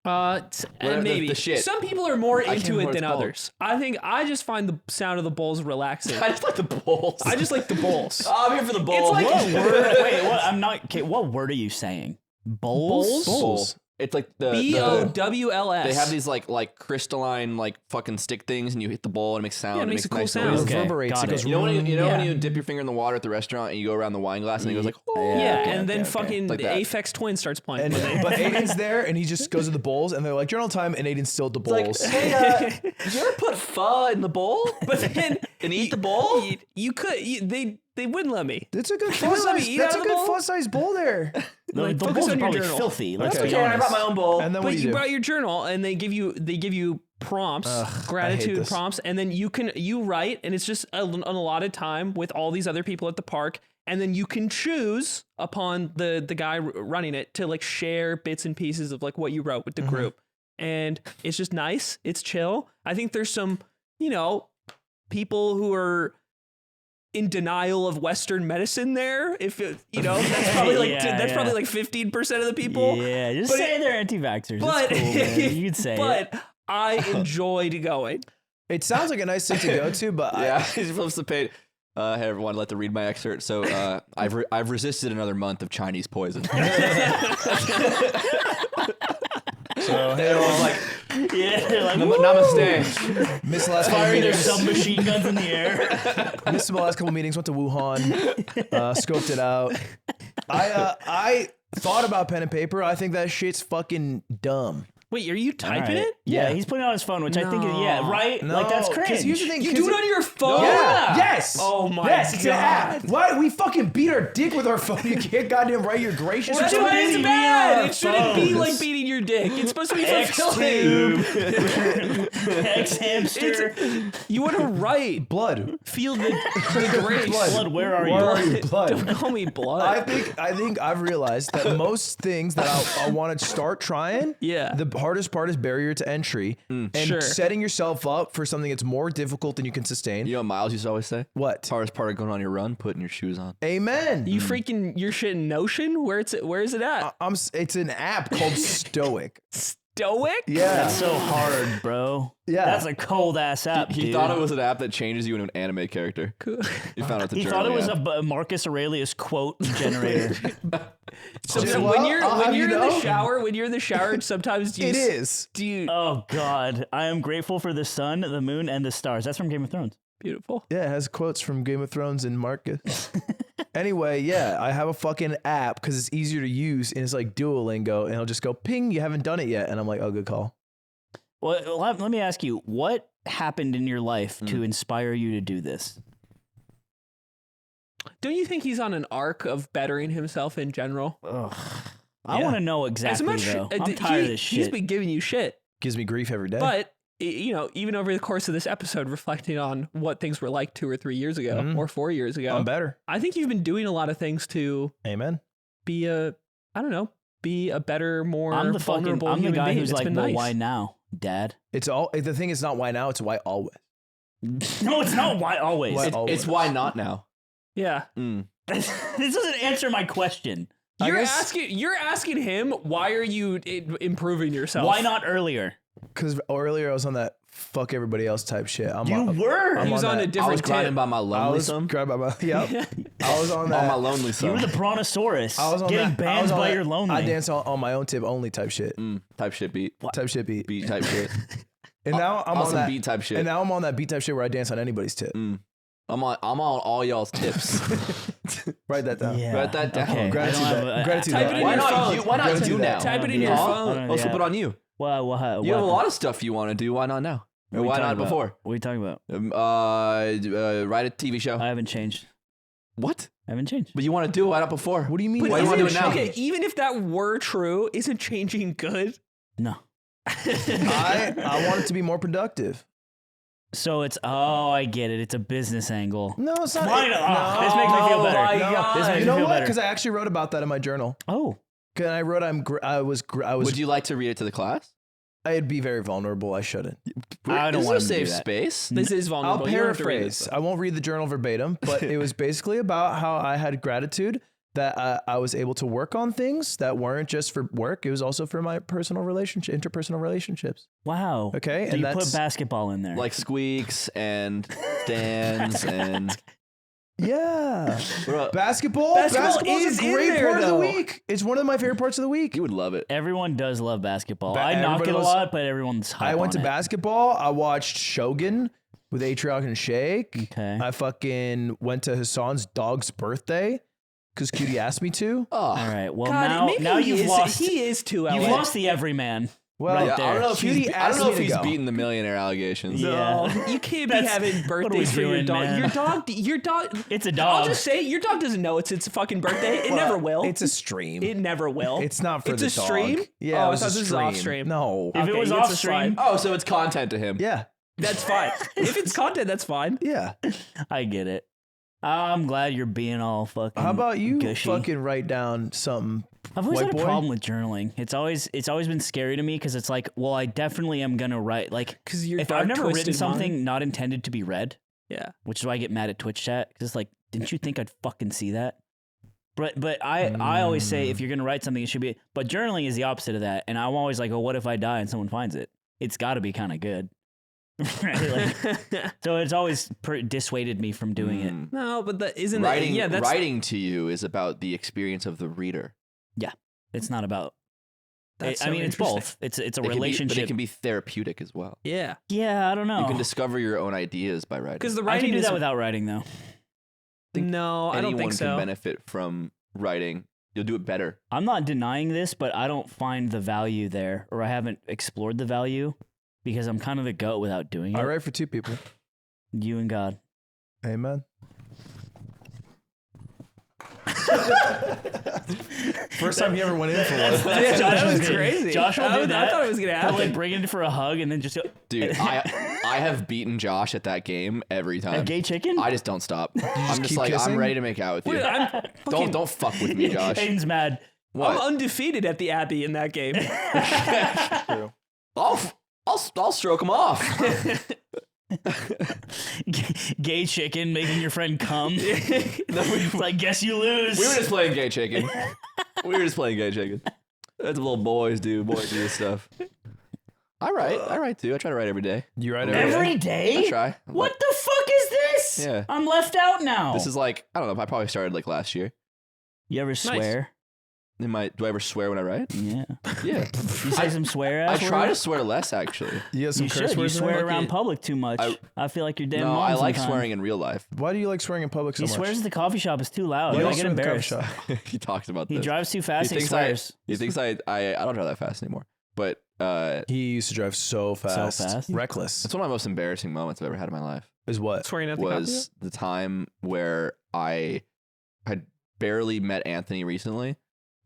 And the maybe shit. some people are more can't into remember it what than it's called. others. I just find the sound of the bowls relaxing. I just like the bowls. I just like the bowls. Oh, I'm here for the bowls. like- What word? Wait, what? I'm not. Okay, what word are you saying? Bowls? Bowls. It's like the. BOWLS. They have these like crystalline like fucking stick things, and you hit the bowl and it makes sound. Yeah, it and makes a cool nice sound. noise. Okay, Reverberates. got It goes it. You know when Yeah. you dip your finger in the water at the restaurant and you go around the wine glass and it goes like. Oh. Yeah, okay, and then okay. fucking Like that. Aphex Twin starts playing. And, but Aiden's there and he just goes to the bowls and they're like, journal time, and Aiden's still at the bowls. Like, hey, did you ever put pho in the bowl But then and eat the bowl? you could. They wouldn't let me. That's a good They wouldn't let me fun-sized. eat That's out a of the good bowl? fun-sized bowl there. The, Like, the focus bowls are on your probably journal. filthy. Let's Okay. be Okay, I honest. brought my own bowl. And then what But do you you do? brought your journal, and they give you prompts, Ugh, I hate gratitude this. prompts, and then you write, and it's just an allotted time with all these other people at the park, and then you can choose upon the guy running it to like share bits and pieces of like what you wrote with the group, and it's just nice. It's chill. I think there's some people who are in denial of Western medicine there. If that's probably like Yeah, probably like 15% of the people. Yeah, just But say they're anti-vaxxers. But It's cool, man. You'd say but it. I enjoyed going. It sounds like a nice thing to go to, but Yeah, he flips the page. Hey everyone, I'd like to read my excerpt. So I've resisted another month of Chinese poison. so hey, Everyone's like, Yeah, they're like, namaste. missed the last couple firing their meetings. submachine guns in the air. Missed the last couple meetings. Went to Wuhan, scoped it out. I thought about pen and paper. I think that shit's fucking dumb. Wait, are you typing Alright. it? Yeah, Yeah. he's putting it on his phone, which I think is, No. right? No, Like, that's cringe. Here's the thing. You 'cause do it on your phone? Yeah. Yes. Oh my Yes, it's an God. app. Why we fucking beat our dick with our phone? You can't goddamn write your gracious. That's or why something? it's bad. It shouldn't be phones. like beating your dick. It's supposed to be fulfilling. X-tube. X-hamster. You want to write. Blood. Feel the grace. Blood, where are Where you? are you, blood? Don't call me I blood. think I've realized that most things that I want to start trying, Yeah. the hardest part is barrier to entry and Sure. setting yourself up for something that's more difficult than you can sustain. You know what Miles used to always say? What? Hardest part of going on your run, putting your shoes on. Amen. You freaking your shit in Notion? Where is it at? It's an app called Stoic. Stoic? Yeah. That's so hard, bro. Yeah. That's a cold ass app. He dude. thought it was an app that changes you into an anime character. Cool. He found out the He journaling thought it was app. a Marcus Aurelius quote generator. So Well, when I'll have you're you in know. the shower, sometimes do you It is. do you Oh God, I am grateful for the sun, the moon, and the stars. That's from Game of Thrones. beautiful. Yeah, it has quotes from Game of Thrones and Marcus. Anyway, yeah, I have a fucking app because it's easier to use and it's like Duolingo, and it'll just go ping, you haven't done it yet, and I'm like, oh, good call. Well, let me ask you, what happened in your life to inspire you to do this? Don't you think he's on an arc of bettering himself in general? Ugh. I Yeah. want to know exactly, though. I'm tired of this He's shit. been giving you shit, Gives me grief every day. but even over the course of this episode, reflecting on what things were like 2 or 3 years ago Mhm. or 4 years ago, I'm better. I think you've been doing a lot of things to Amen. be a better, more I'm the vulnerable I'm the human guy being. who's It's like, been well, nice. why now, Dad? The thing is not why now, it's why always. No, it's not why always. Why- It's why not now. Yeah, Mm. This doesn't answer my question. I you're guess- asking him why are you improving yourself? Why not earlier? Because earlier I was on that fuck everybody else type shit. You were. I'm He was on that. a I was different grinding tip. by my I lonely was son. grabbed by my, yep. I was on that. On my lonely You son. were the brontosaurus. I was on getting that. I banned was on by that, your lonely. I dance on my own tip only type shit. Type shit beat. Type shit beat. Beat type shit. And now I'm on Awesome that beat type shit. And now I'm on that beat type shit where I dance on anybody's tip. I'm on all y'all's tips. Write that down. Yeah. Write that down. Okay. Gratitude I don't that- have gratitude Type that. it in Why your not phone. you? Why not Gratitude you that. now? Type it in Yeah. your Huh? phone. Let's Yeah. flip it on you. What? You have a lot of stuff you want to do. Why not now? Or why not before? What are you talking about? Write a TV show. I haven't changed. What? I haven't changed. But you want to do it. Why not before? What do you mean? But Why do you wanna do it now? Okay, even if that were true, isn't changing good? No. I want it to be more productive. So it's I get it. It's a business angle. No, it's not. Fine. No, This makes me feel better. my no. God. This makes You me know feel what? better. Because I actually wrote about that in my journal. Oh, And I wrote I was Would you like to read it to the class? I'd be very vulnerable. I shouldn't. I don't Is want there to do safe that. space. This is vulnerable. I'll You don't have to read paraphrase. this, I won't read the journal verbatim, but it was basically about how I had gratitude that I was able to work on things that weren't just for work. It was also for my personal relationship, interpersonal relationships. Wow. Okay, So and you put that's basketball in there. Like squeaks and stands and yeah. Bro, Basketball Basketball is is a in great there, part of the though. week. It's one of my favorite parts of the week. you would love it. Everyone does love basketball. Ba- I knock everybody it a loves- lot, but everyone's hype I went on to it. basketball. I watched Shogun with Atriarch and Shake. Okay. I fucking went to Hassan's dog's birthday because Cutie asked me to. Oh, All right. Well, God, maybe now he you've is, lost. He is too You've LA. lost the everyman. Well, Right yeah, there. I don't know if Cutie he's, I don't asked know me if to he's go. beating the millionaire allegations. Yeah. No, you can't be That's- having what are we birthdays for your doing, dog. man? Your dog. It's a I'll dog. just say your dog doesn't know it's its fucking birthday. It never will. It's a stream. It never will. It's not for It's the a dog. stream? Yeah, Oh, it I was thought a this was stream. off stream. No. If it Okay, was it's off a stream, slide. Oh, so it's content to him. Yeah. That's fine. If it's content, that's fine. Yeah. I get it. I'm glad you're being all fucking. How about you gushy. fucking write down something? I've always white had a boy? problem with journaling. It's always been scary to me because it's like, well, I definitely am gonna write. Like, Because you're if I've never written something not intended to be read, Yeah. which is why I get mad at Twitch chat because it's like, didn't you think I'd fucking see that? But I always say if you're gonna write something, it should be. But journaling is the opposite of that, and I'm always like, oh, what if I die and someone finds it? It's got to be kind of good, right? Like, so it's always dissuaded me from doing it. Mm. No, but isn't Writing, that? Yeah, that's writing to you is about the experience of the reader. It's not about. That's I so mean, it's interesting. both. It's a It can be- relationship. but it can be therapeutic as well. Yeah, Yeah, I don't know. You can discover your own ideas by writing. because the I writing can do is that without writing though. no, I don't Anyone think can so. benefit from writing. You'll do it better. I'm not denying this, but I don't find the value there, or I haven't explored the value because I'm kind of the goat without doing it. I write for two people. You and God. Amen. First time he ever went in for one. That's that Josh's was thing. crazy. Josh will I do was- that. I thought it was gonna He'll happen. like bring it for a hug and then just go, Dude, I have beaten Josh at that game every a time. gay chicken. I just don't stop. I'm just keep like, kissing? I'm ready to make out with you. Wait, I'm fucking, Don't fuck with me, Josh. Aiden's mad. I'm What? undefeated at the Abbey in that game. I'll stroke him off. Gay chicken making your friend come. No, It's like, guess you lose. we were just playing gay chicken. That's what little boys do. Boys do this stuff. I write too. I try to write every day. You write every day? Every day? I try. What the fuck is this? Yeah. I'm left out now. This is like, I don't know. I probably started like last year. You ever swear? Do I ever swear when I write? Yeah. Yeah. You say some swear I ass try to words? swear less, actually. You have some You curse should. You words in there? swear around it. public too much. I feel like you're damn No, mom I like sometimes. swearing in real life. Why do you like swearing in public so He much? swears at the coffee shop is too loud. Why do you I like get swearing at the embarrassed. coffee shop? He talks about He this. drives too fast. He swears. He thinks I don't drive that fast anymore. But He used to drive so fast. fast? Reckless. that's one of my most embarrassing moments I've ever had in my life. Is what? Swearing at the Was the time where I had barely met Anthony recently,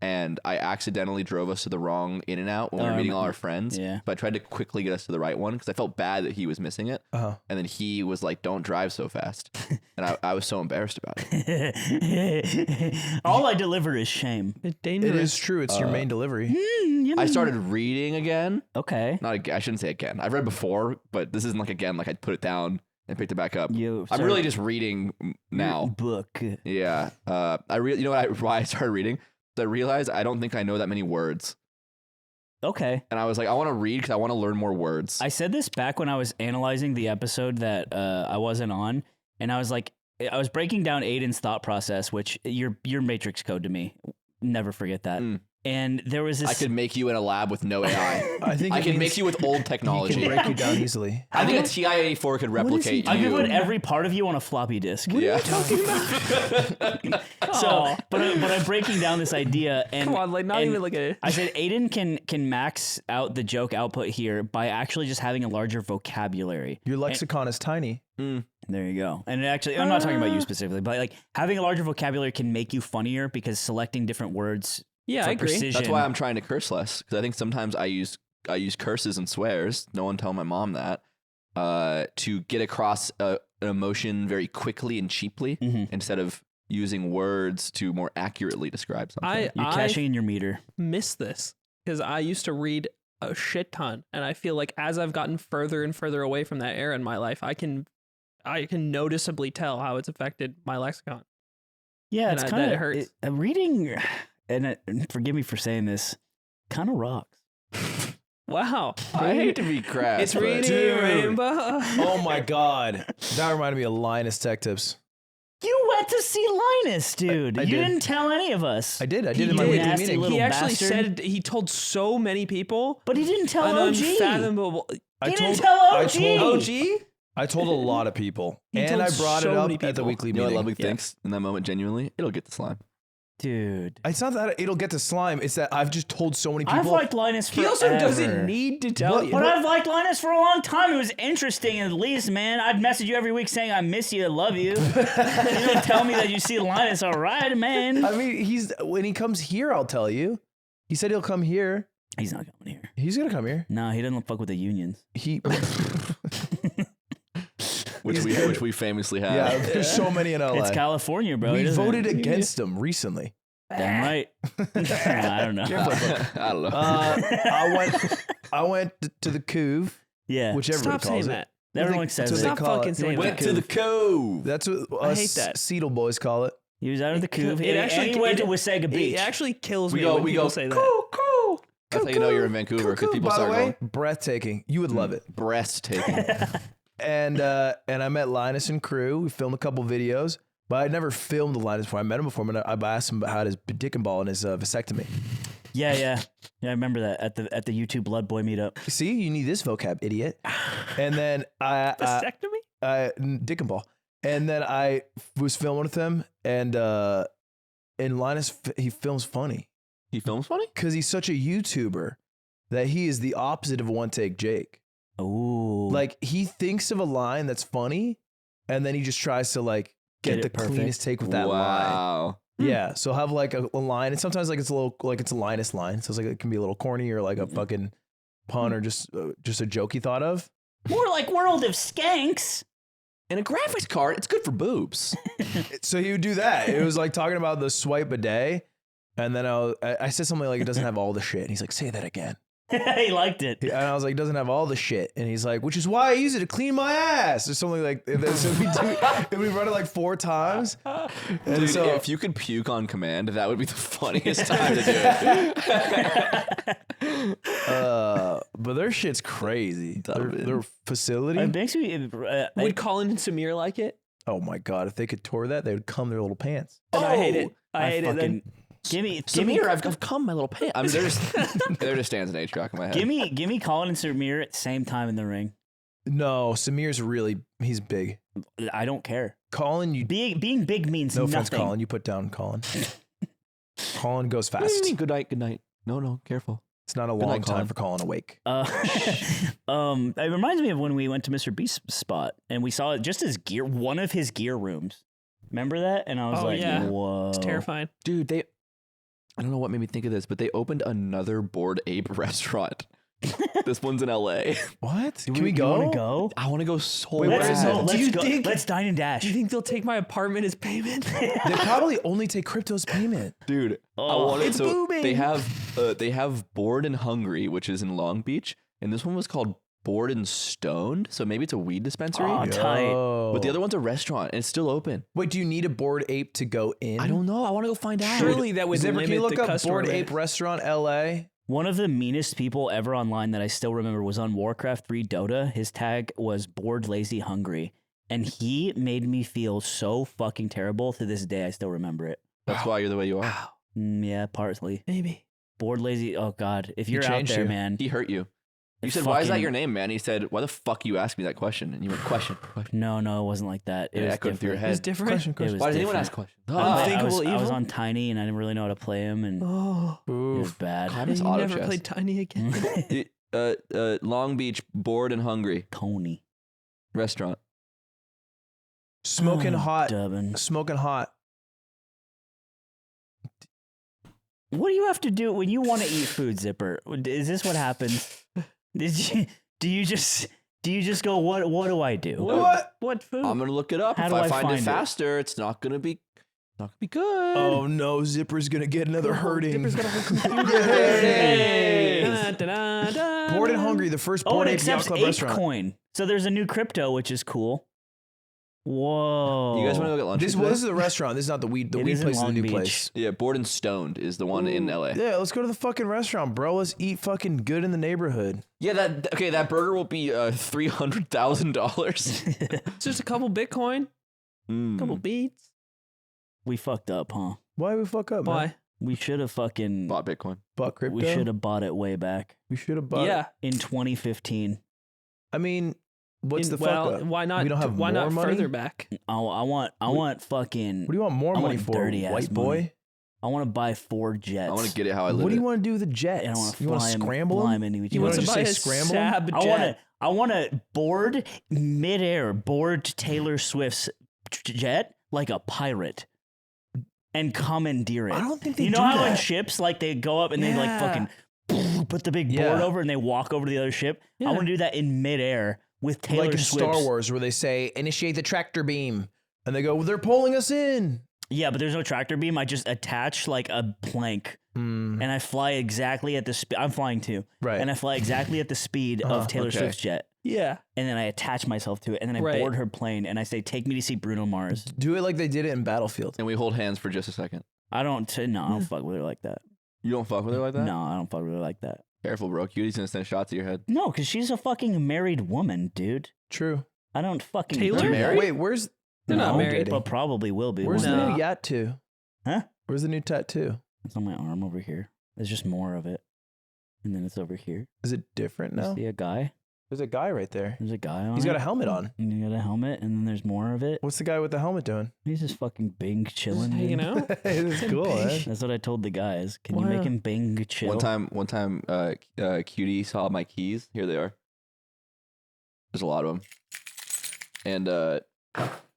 and I accidentally drove us to the wrong In-N-Out when we were meeting all our friends. yeah. But I tried to quickly get us to the right one because I felt bad that he was missing it. Uh-huh. And then he was like, "Don't drive so fast," and I was so embarrassed about it. All I deliver is shame. It's It dangerous. is true. It's your main delivery. I started reading again. Okay. Not again. I shouldn't say again. I've read before, but this isn't like again. Like I put it down and picked it back up. You I'm really just reading now. Book. Yeah. You know why I started reading? I realized I don't think I know that many words, Okay. and I was like, I want to read because I want to learn more words. I said this back when I was analyzing the episode that I wasn't on, and I was like, I was breaking down Aiden's thought process, which your matrix code to me. Never forget that. Mm. And there was this. I could make you in a lab with no AI. I think I it can means make you with old he technology. can break you down easily. I think a TI-84 could replicate I could you. put every part of you on a floppy disk. Yeah. So, but I'm breaking down this idea, and Come on, like not and even like a. I said Aiden can max out the joke output here by actually just having a larger vocabulary. Your lexicon is tiny. There you go. And actually, I'm not talking about you specifically, but like having a larger vocabulary can make you funnier because selecting different words. Yeah, for I agree. Precision, That's why I'm trying to curse less because I think sometimes I use curses and swears. No one tell my mom that. to get across an emotion very quickly and cheaply instead of using words to more accurately describe something. You're cashing in your meter. Miss this because I used to read a shit ton, and I feel like as I've gotten further and further away from that era in my life, I can noticeably tell how it's affected my lexicon. Yeah, And it's that kind of hurts. reading, and forgive me for saying this, kind of rocks. Wow. I hate to be crass. It's but- reading Dude. rainbow. Oh my god, that reminded me of LinusTechTips. You went to see Linus, dude. I You did. didn't tell any of us. I did He in my did. weekly Nasty meeting. little He actually bastard. said he told so many people But he didn't tell an OG. unfathomable He didn't tell OG. OG. I told a lot of people, He and told I brought so it up many at the people. weekly You know what meeting. Ludwig thinks in that moment? Genuinely, it'll get the slime. Dude. It's not that it'll get to slime. It's that I've just told so many people. I've liked Linus He forever. also doesn't need to tell you. But I've liked Linus for a long time. It was interesting, at least, man. I'd message you every week saying I miss you, I love you. You don't tell me that you see Linus. All right, man. I mean, when he comes here, I'll tell you. He said he'll come here. He's not coming here. He's gonna come here. No, he doesn't fuck with the unions. He. Which we famously have. Yeah, there's so many in LA. It's California, bro. He We doesn't- voted against him recently. Damn right. I don't know. I don't know. I went to the Couve, Yeah. which everybody Stop saying calls it. that. Everyone That's says what it. they Stop call fucking it. saying Went that. to the cove. That's what I us hate that. Seattle boys call it. He was out of the Couve. It actually and he went to it- Wasaga Beach. It actually kills We me go. when We people go. say that. Cool. That's how you know you're in Vancouver because people By the start way, going breathtaking. You would love it. breathtaking. And I met Linus and crew. We filmed a couple videos, but I'd never filmed Linus before. I met him before, but I asked him about his dick and ball and his vasectomy. Yeah. I remember that at the YouTube Blood Boy meetup. See, you need this vocab, idiot. And then Vasectomy? dick and ball. And then I was filming with him, and Linus, he films funny He films funny. because he's such a YouTuber that he is the opposite of One Take Jake. Ooh. Like, he thinks of a line that's funny, and then he just tries to like get Get the it perfect. cleanest take with that line. Wow. Yeah, so I'll have like a line, and sometimes like it's a little like it's a Linus line, so it's like it can be a little corny or like a fucking pun or just a joke he thought of. More like World of Skanks. And a graphics card, it's good for boobs. So he would do that. It was like talking about the swipe a day, and then I said something like it doesn't have all the shit, and he's like, say that again. He liked it. And I was like, it doesn't have all the shit, and he's like, which is why I use it to clean my ass or something like that. So we run it like 4 times. And Dude, so if you could puke on command, that would be the funniest time to do it. but their shit's crazy. Their facility. It makes me. Would Colin and Samir like it? Oh my god, if they could tour that, they would cum their little pants. And I hate it. I I hate it. Then. Give me Samir, I've come my little pants. I mean, there just stands an H track in my head. give me Colin and Samir at the same time in the ring. No, Samir's he's big. I don't care. Colin, you Being big means no nothing. offense, Colin, you put down Colin. Colin goes What do you fast. mean? Good night. Good night. No, careful. It's not a Good long night, time Colin. for Colin awake. It reminds me of when we went to Mr. Beast's spot and we saw just his gear, one of his gear rooms. Remember that? And I was Oh, like, yeah. whoa. It's terrifying. Dude, I don't know what made me think of this, but they opened another Bored Ape restaurant. This one's in LA. What? Can we You go? want to go? I want to go so Wait, where bad. is it? Let's Do you go. think- Let's dine and dash. Do you think they'll take my apartment as payment? They probably only take crypto's payment. Dude, I Oh, want it. it's So booming. they have Bored and Hungry, which is in Long Beach, and this one was called Bored and Stoned. So maybe it's a weed dispensary. Oh, tight. But the other one's a restaurant, and it's still open. Wait, do you need a Bored Ape to go in? I don't know. I want to go find out. Surely that would Can limit you look the up customer Bored base. Ape Restaurant LA? One of the meanest people ever online that I still remember was on Warcraft 3 Dota. His tag was bored, lazy, hungry. And he made me feel so fucking terrible. To this day, I still remember it. That's why you're the way you are. Yeah, partly. Maybe. Bored, lazy. Oh, God. If you're out changed there, you. man. He hurt you. You It's said, "Why is that fucking- your name, man?" He said, "Why the fuck you asked me that question?" And you went, "Question." No, it wasn't like that. It It was echoed through your different. It's head. different. Question, It question. was Why does anyone different. ask questions? I was, Unthinkable I was evil? on Tiny and I didn't really know how to play him, and Oh. it was Oof. bad. God, You it's auto never chess. played Tiny again. Long Beach, Bored and Hungry Tony. restaurant. Smoking Oh, hot. Dubbin. Smoking hot. What do you have to do when you want to eat food, Zipper? Is this what happens? Do you just Do you just go, what do I do? What food? I'm gonna look it up. How If do I I find it find it? faster, it's not gonna be good. Oh no, Zipper's gonna get another hurting. Dipper's got a whole computer. Hey. Da-da-da-da. Bored and Hungry, the first Oh, Bored it Ape Yacht accepts Club Ape restaurant. coin. So there's a new crypto, which is cool. Whoa. You guys want to go get lunch? This is the restaurant. This is not the weed. The It weed is in place is the Long new Beach. place. Yeah, Bored and Stoned is the one in LA. Yeah, let's go to the fucking restaurant, bro. Let's eat fucking good in the neighborhood. Yeah, that burger will be $300,000. It's just a couple Bitcoin, couple beats. We fucked up, huh? Why we fuck up? Man? Why? We should have fucking. Bought Bitcoin. Bought crypto. We should have bought it way back We should have bought. Yeah. in 2015. I mean, what's the well, fuck up? why not? We don't have why more not money? further back? I want fucking. What do you want more I money want for, dirty-ass white boy? money. I want to buy 4 jets. I want to get it how I live. What do you it. want to do with the jets? And I want to you want to scramble fly them? 'em into each He You wants other. to wanna buy a just say scramble 'em? SAAB I want to. jet. I want to board midair, board Taylor Swift's jet like a pirate, and commandeer it. I don't think they You know do how in that. ships, like they go up and they like Yeah. fucking put the big Yeah. board over and they walk over to the other ship. Yeah. I want to do that in midair with Taylor Like in Swift's. Star Wars, where they say initiate the tractor beam, and they go, well, they're pulling us in. Yeah, but there's no tractor beam. I just attach like a plank and I fly exactly at the speed. I'm flying too. Right. And I fly exactly at the speed of Taylor okay. Swift's jet. Yeah. And then I attach myself to it. And then I Right. board her plane and I say, take me to see Bruno Mars. Do it like they did it in Battlefield. And we hold hands for just a second. I don't fuck with her like that. You don't fuck with her like that? No, I don't fuck with her like that. Careful, bro. Cutie's gonna send shots to your head. No, because she's a fucking married woman, dude. True. I don't fucking Taylor? do that. Married? Wait, where's They're not No, married. but probably will be. where's one the day. No. new yacht too? Huh? Where's the new tattoo? It's on my arm over here. There's just more of it. And then it's over here. Is it different now? See a guy? There's a guy right there. There's a guy on He's it. got a helmet on. And you got a helmet, and then there's more of it. What's the guy with the helmet doing? He's just fucking Bing chilling. Hanging dude. out. It's cool, man. That's what I told the guys. Can you make Wow. him Bing chill? One time, Cutie saw my keys. Here they are. There's a lot of them. And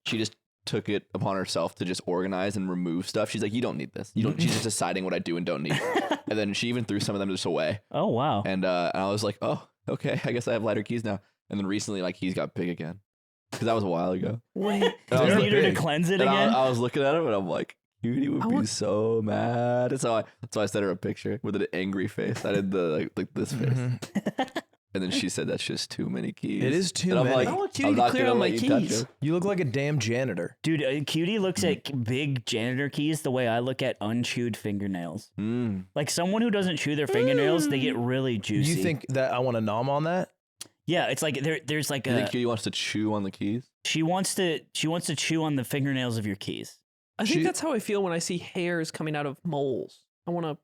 she just took it upon herself to just organize and remove stuff. She's like, you don't need this. You don't. She's just deciding what I do and don't need. And then she even threw some of them just away. Oh wow. And I was like, oh, okay. I guess I have lighter keys now. And then recently, like, keys got big again. Because that was a while ago. Wait. And I was They're You like- need her to big. cleanse it and again. I was looking at him and I'm like, Cutie would I be want- so mad. And so I sent her a picture with an angry face. I did the like this face. Mhm. And then she said that's just too many keys. It is too and I'm many. like, I want Cutie I'm to not clear gonna out my let you touch keys. them. You look like a damn janitor. Dude, Cutie looks at big janitor keys the way I look at unchewed fingernails. Mm. Like someone who doesn't chew their fingernails, they get really juicy. You think that I want to nom on that? Yeah, it's like there's like Do you a think Cutie wants to chew on the keys? she wants to chew on the fingernails of your keys. I think She- that's how I feel when I see hairs coming out of moles. I want to.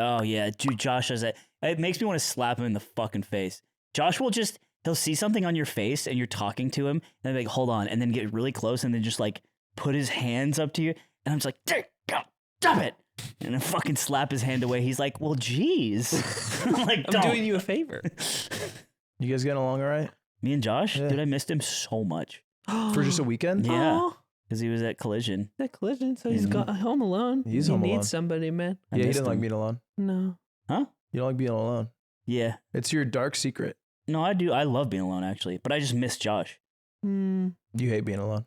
Oh yeah, dude, Josh does that. It makes me want to slap him in the fucking face. Josh will just he'll see something on your face and you're talking to him and then like hold on and then get really close and then just like put his hands up to you and I'm just like, stop it. And then fucking slap his hand away. He's like, well, geez. I'm like, I'm don't. doing you a favor. You guys getting along all right? Me and Josh, Yeah. dude, I missed him so much. For just a weekend? Yeah. Aw, Because he was at Collision. that collision, so he's Mhm. got home alone. He's he home needs alone. somebody, man. I Yeah, he missed doesn't like him. being alone. No. Huh? You don't like being alone. Yeah. It's your dark secret. No, I do. I love being alone actually, but I just miss Josh. Mm. You hate being alone.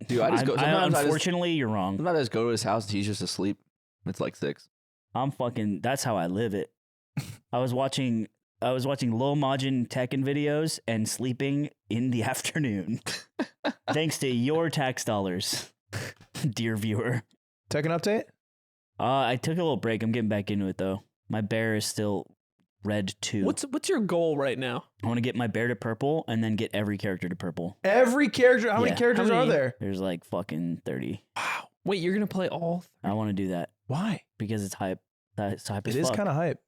Dude, I just go. Sometimes I just, unfortunately, you're wrong. sometimes I just go to his house and he's just asleep. It's like 6. I'm fucking. That's how I live it. I was watching low margin Tekken videos and sleeping in the afternoon, thanks to your tax dollars, dear viewer. Tekken update? I took a little break. I'm getting back into it though. My bear is still red 2. What's your goal right now? I want to get my bear to purple and then get every character to purple. Every character. How many Yeah. characters How are many? there? There's like fucking 30. Wait, you're gonna play all? I want to do that Why? because it's hype. It's hype It as is fuck. kind of hype.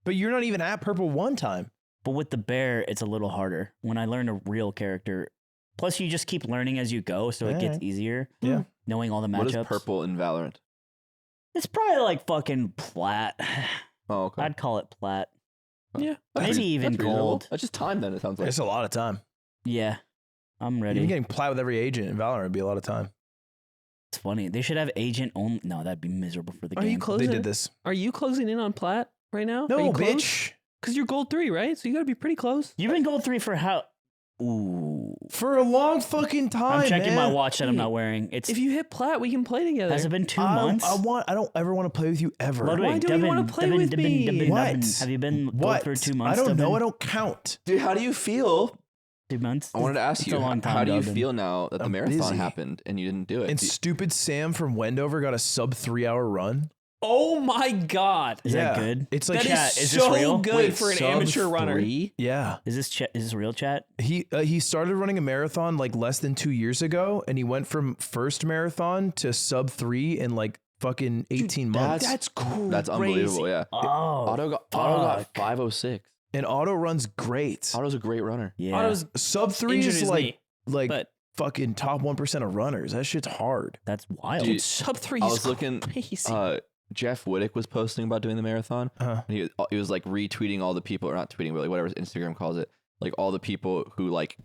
But you're not even at purple one time. But with the bear, it's a little harder. When I learn a real character, plus you just keep learning as you go, so it gets Alright. easier. Yeah. Knowing all the What matchups. is purple in Valorant? It's probably like fucking plat. Oh, okay. I'd call it plat. Yeah. That's maybe even that's reasonable. gold. That's just time then, it sounds like. It's a lot of time. Yeah, I'm ready. Even getting plat with every agent in Valorant would be a lot of time. It's funny. They should have agent only. No, that'd be miserable for the Are game. you closing? They did this. Are you closing in on plat right now? No, bitch. Because you're gold 3, right? So you gotta be pretty close. You've been gold 3 for how? Ooh. For a long fucking time. I'm checking my man. watch that I'm not wearing. It's If you hit plat, we can play together. has it been 2 months? I don't ever want to play with you ever. Ludwig, Why don't you wanna play with me? What? Have you been What? going for 2 months? I don't know. Devin? I don't count. Dude, how do you feel? 2 months. I wanted to ask It's you, a long time, how do you Devin. feel now that the I'm marathon busy. happened and you didn't do it? And stupid Sam from Wendover got a sub 3 hour run. Oh my god. Is that good? It's like That chat, is is this so real? good Wait, for an sub amateur runner. 3? yeah. Is this real chat? He started running a marathon like less than 2 years ago, and he went from first marathon to sub 3 in like fucking 18 months. That's crazy. That's unbelievable, yeah. Oh, Otto got fuck. 5:06. And Otto runs great. Otto's a great runner. Yeah. Otto's Sub 3 injured is his like knee, but fucking top 1% of runners. That shit's hard. That's wild. Dude, sub 3 I is was looking, crazy. Jeff Wittick was posting about doing the marathon. Uh-huh. And he was like retweeting all the people, or not tweeting, but like whatever Instagram calls it, like all the people who like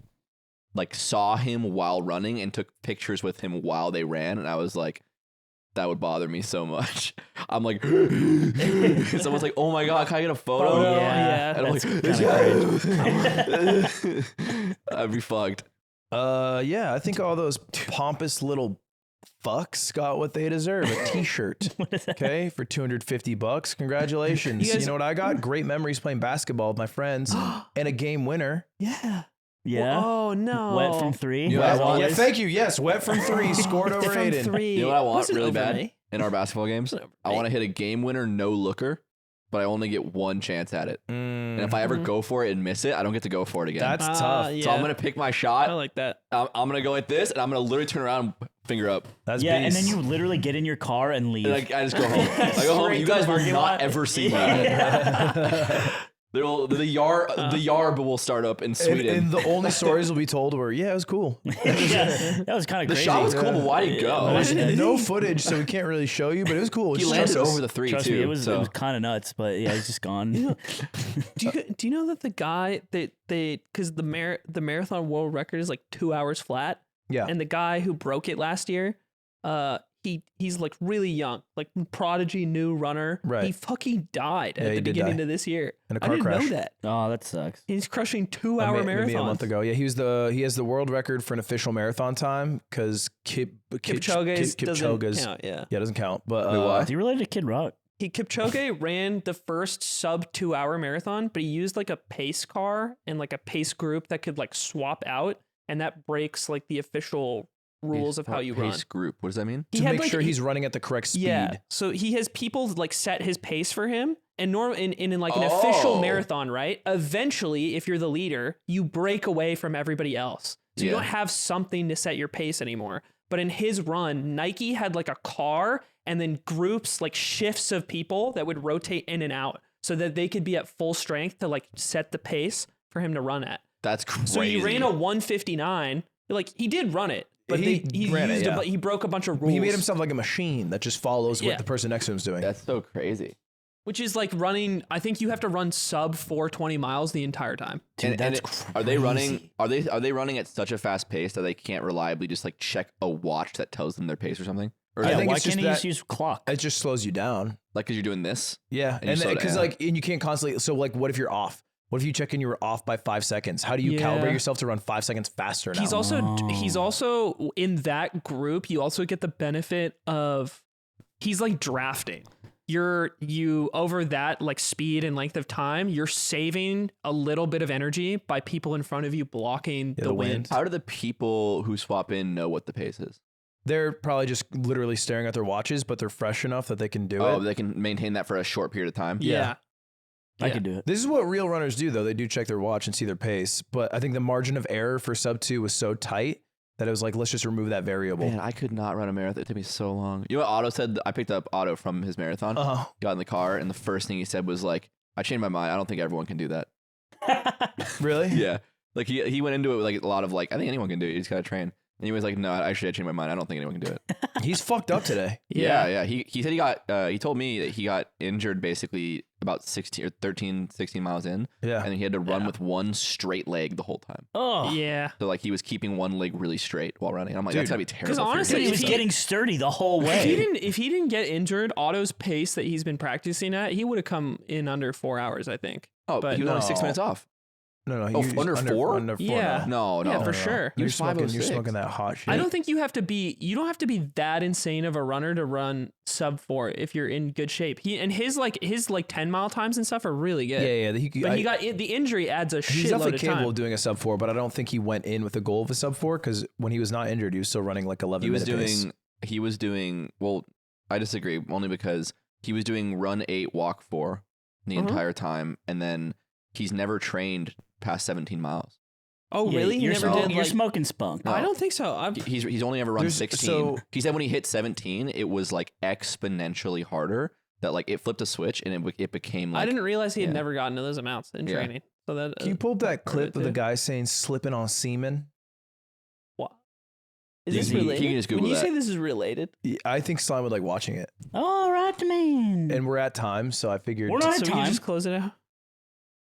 saw him while running and took pictures with him while they ran. And I was like, that would bother me so much. I'm like, someone's like, oh my God, can I get a photo? Oh, yeah. And I'm That's like, kinda I'd be fucked. Yeah, I think all those pompous little fucks got what they deserve. A t-shirt. What is that? Okay, for $250. Congratulations. You guys- You know what I got? Great memories playing basketball with my friends and a game winner. Yeah. Yeah. Oh no. Wet from 3. You know as what I want? Yeah, always. thank you. Yes, wet from 3, scored over From Aiden. 3. You know what I want Wasn't really over bad me. in our basketball games? Wasn't over I me. want to hit a game winner, no looker, but I only get one chance at it. And if I ever go for it and miss it, I don't get to go for it again. That's tough. Yeah. So I'm gonna pick my I shot. like that. I'm gonna go like this, and I'm gonna literally turn around and finger up. That's Yeah, and beast. then you literally get in your car and leave. And like I just go home. I go home. Straight You to the guys will parking not lot. ever see me. The Yarb will start up in Sweden. And the only stories will be told were, yeah, it was cool. yeah, that was kind of the crazy. shot was cool, but why'd he go? There's no footage, so we can't really show you, but it was cool. He Just landed trust us. over the 3 Trust too. me, it was so. kind of nuts, but yeah, he's just gone. Do you know that the guy that because the marathon world record is like 2 hours flat, Yeah. and the guy who broke it last year, he's like really young, like prodigy new runner. Right. He fucking died Yeah, at he the did beginning die. of this year. In a I car didn't crash. know that. Oh, that sucks. He's crushing 2 hour Maybe a month marathons. ago. Yeah, he has the world record for an official marathon time because Kipchoge's doesn't Kipchoge's count. Yeah. yeah, doesn't count. But Wait, what? Is he related to Kid Rock? Kipchoge ran the first sub 2 hour marathon, but he used like a pace car and like a pace group that could like swap out, and that breaks like the official rules of how you run. Pace group. What does that mean? He to had, make like, sure he- he's running at the correct speed. Yeah. So he has people like set his pace for him. And in like an official Oh. marathon, right? Eventually, if you're the leader, you break away from everybody else. So you Yeah. don't have something to set your pace anymore. But in his run, Nike had like a car and then groups, like shifts of people that would rotate in and out so that they could be at full strength to like set the pace for him to run at. That's crazy. So he ran a 1:59. Like he did run it, but He he ran it, used yeah. he broke a bunch of rules. He made himself like a machine that just follows Yeah. what the person next to him is doing. That's so crazy. Which is like running. I think you have to run sub 420 miles the entire time. Dude, that's Are they running? crazy. Are they running at such a fast pace that they can't reliably just like check a watch that tells them their pace or something? Or is I that think Why it's can't just he that- just use clock? It just slows you down. like because you're doing this? Yeah, And you and slow because down. like and you can't constantly. So like, what if you're off? What if you check in you were off by 5 seconds? How do you Yeah. calibrate yourself to run 5 seconds faster now? He's also in that group. You also get the benefit of he's like drafting. You over that like speed and length of time, you're saving a little bit of energy by people in front of you blocking Yeah, the the wind. wind. How do the people who swap in know what the pace is? They're probably just literally staring at their watches, but they're fresh enough that they can do Oh, it. they can maintain that for a short period of time. Yeah. I Yeah. could do it. This is what real runners do, though. They do check their watch and see their pace. But I think the margin of error for sub 2 was so tight that it was like, let's just remove that variable. Man, I could not run a marathon. It took me so long. You know what Otto said? I picked up Otto from his marathon. Uh-huh. Got in the car, and the first thing he said was like, "I changed my mind. I don't think everyone can do that." Really? Yeah, like he went into it with like a lot of like, I think anyone can do it. You just gotta train. And he was like, "No, actually, I changed my mind. I don't think anyone can do it." He's fucked up today. Yeah. He said he told me that he got injured basically about 16 or 13, 16 miles in, Yeah. and he had to run with one straight leg the whole time. Oh, Yeah. So like he was keeping one leg really straight while running. I'm like, that's Dude, gotta be terrible. for your honestly, he knees. was he- getting sturdy the whole If he way. didn't get injured, Otto's pace that he's been practicing at, he would have come in under 4 hours, I think. Oh, but he was only 6 no. minutes off. No, Oh, he's under 4? Under 4. Yeah. No, Yeah, for no. sure. He You're was smoking. You're 506. smoking that hot shit. I don't think you have to be. You don't have to be that insane of a runner to run sub 4 if you're in good shape. His 10-mile times and stuff are really good. Yeah. But he got the injury adds a He's shitload definitely of capable time. of doing a sub 4, but I don't think he went in with the goal of a sub 4 because when he was not injured, he was still running like 11 minute pace. He was doing. Well, I disagree only because he was doing run 8, walk 4 the entire time, and then he's never trained past 17 miles. Oh, Yeah, really? He You're, never smoking, did. you're Like, smoking spunk. I don't think so. He's only ever run There's- 16. so- He said when he hit 17, it was like exponentially harder. That like it flipped a switch and it became like. I didn't realize he had yeah. never gotten to those amounts in Yeah. training. So that Can you pull up that part of it clip of the too. guy saying slipping on semen? What? Is You this can- you related? can just when Google you that. say this is related, I think Slime would like watching it. All right, man. And we're at time, so I figured. We're not so at we time. can just close it out.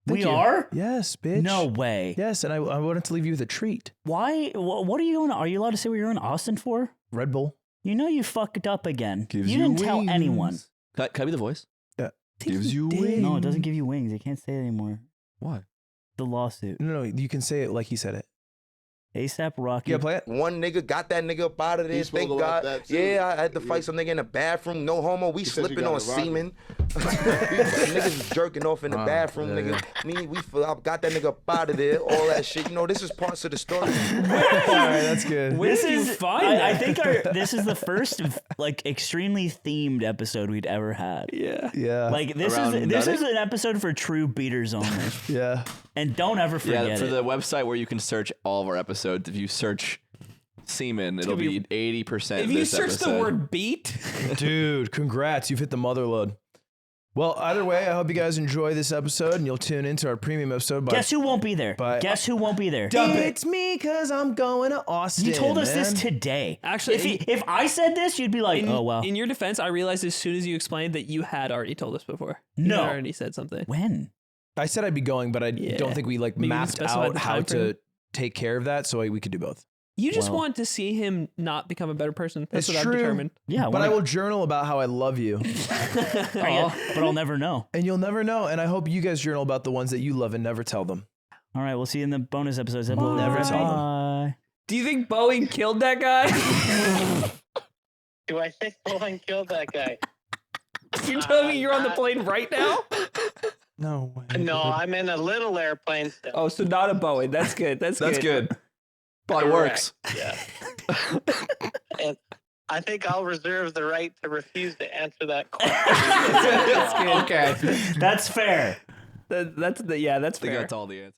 Thank We you. are? Yes, bitch. No way. Yes, and I wanted to leave you with a treat. Why? What are you going? Are you allowed to say what you're going to Austin for? Red Bull. You know you fucked up again. Gives you didn't tell anyone. Can I be the voice? Gives you did. No, it doesn't give you wings. You can't say it anymore. What? The lawsuit. No, you can say it like he said it. ASAP Rocky. You gotta play it? One nigga got that nigga up out of there. He spoke Thank about God. that too. Yeah, I had to Yeah. fight some nigga in the bathroom. No homo. We said you slipping got on it rocking. semen. Niggas was jerking off in the bathroom. yeah, Nigga, I got that nigga up out of there. All that shit. You know, this is parts of the story. All right, that's good. Where This did you is. find I that? think this is the first like extremely themed episode we'd ever had. Yeah. Yeah. Like this Around is nutting? an episode for true beaters only. yeah. And don't ever forget Yeah, for it. the website where you can search all of our episodes, if you search semen, it'll gonna be be- 80% If you this search episode. the word beat, Dude, congrats. You've hit the mother load. Well, either way, I hope you guys enjoy this episode and you'll tune into our premium episode. Guess who won't be there? But- Guess who won't be there? It's me because I'm going to Austin. You told us man. this today. Actually, if I said this, you'd be like, "Oh wow." in your defense, I realized as soon as you explained that you had already told us before. You No. had already said something. When? I said I'd be going, but I Yeah. don't think we like Maybe we mapped specified out the how time frame. to take care of that, so we could do both. You just Well- want to see him not become a better person. That's It's what true. I've determined. Yeah, But I will journal about how I love you, but I'll never know. and you'll never know. And I hope you guys journal about the ones that you love and never tell them. All right, we'll see you in the bonus episodes. Never tell them. Bye. Do you think Boeing killed that guy? Do I think Boeing killed that guy? You're telling me you're on the plane right now? No way. No, I'm in a little airplane still. Oh, so not a Boeing. That's good. That's good. Probably works. Yeah. And I think I'll reserve the right to refuse to answer that question. That's good. Okay. That's fair. That's I think fair. that's all the answers.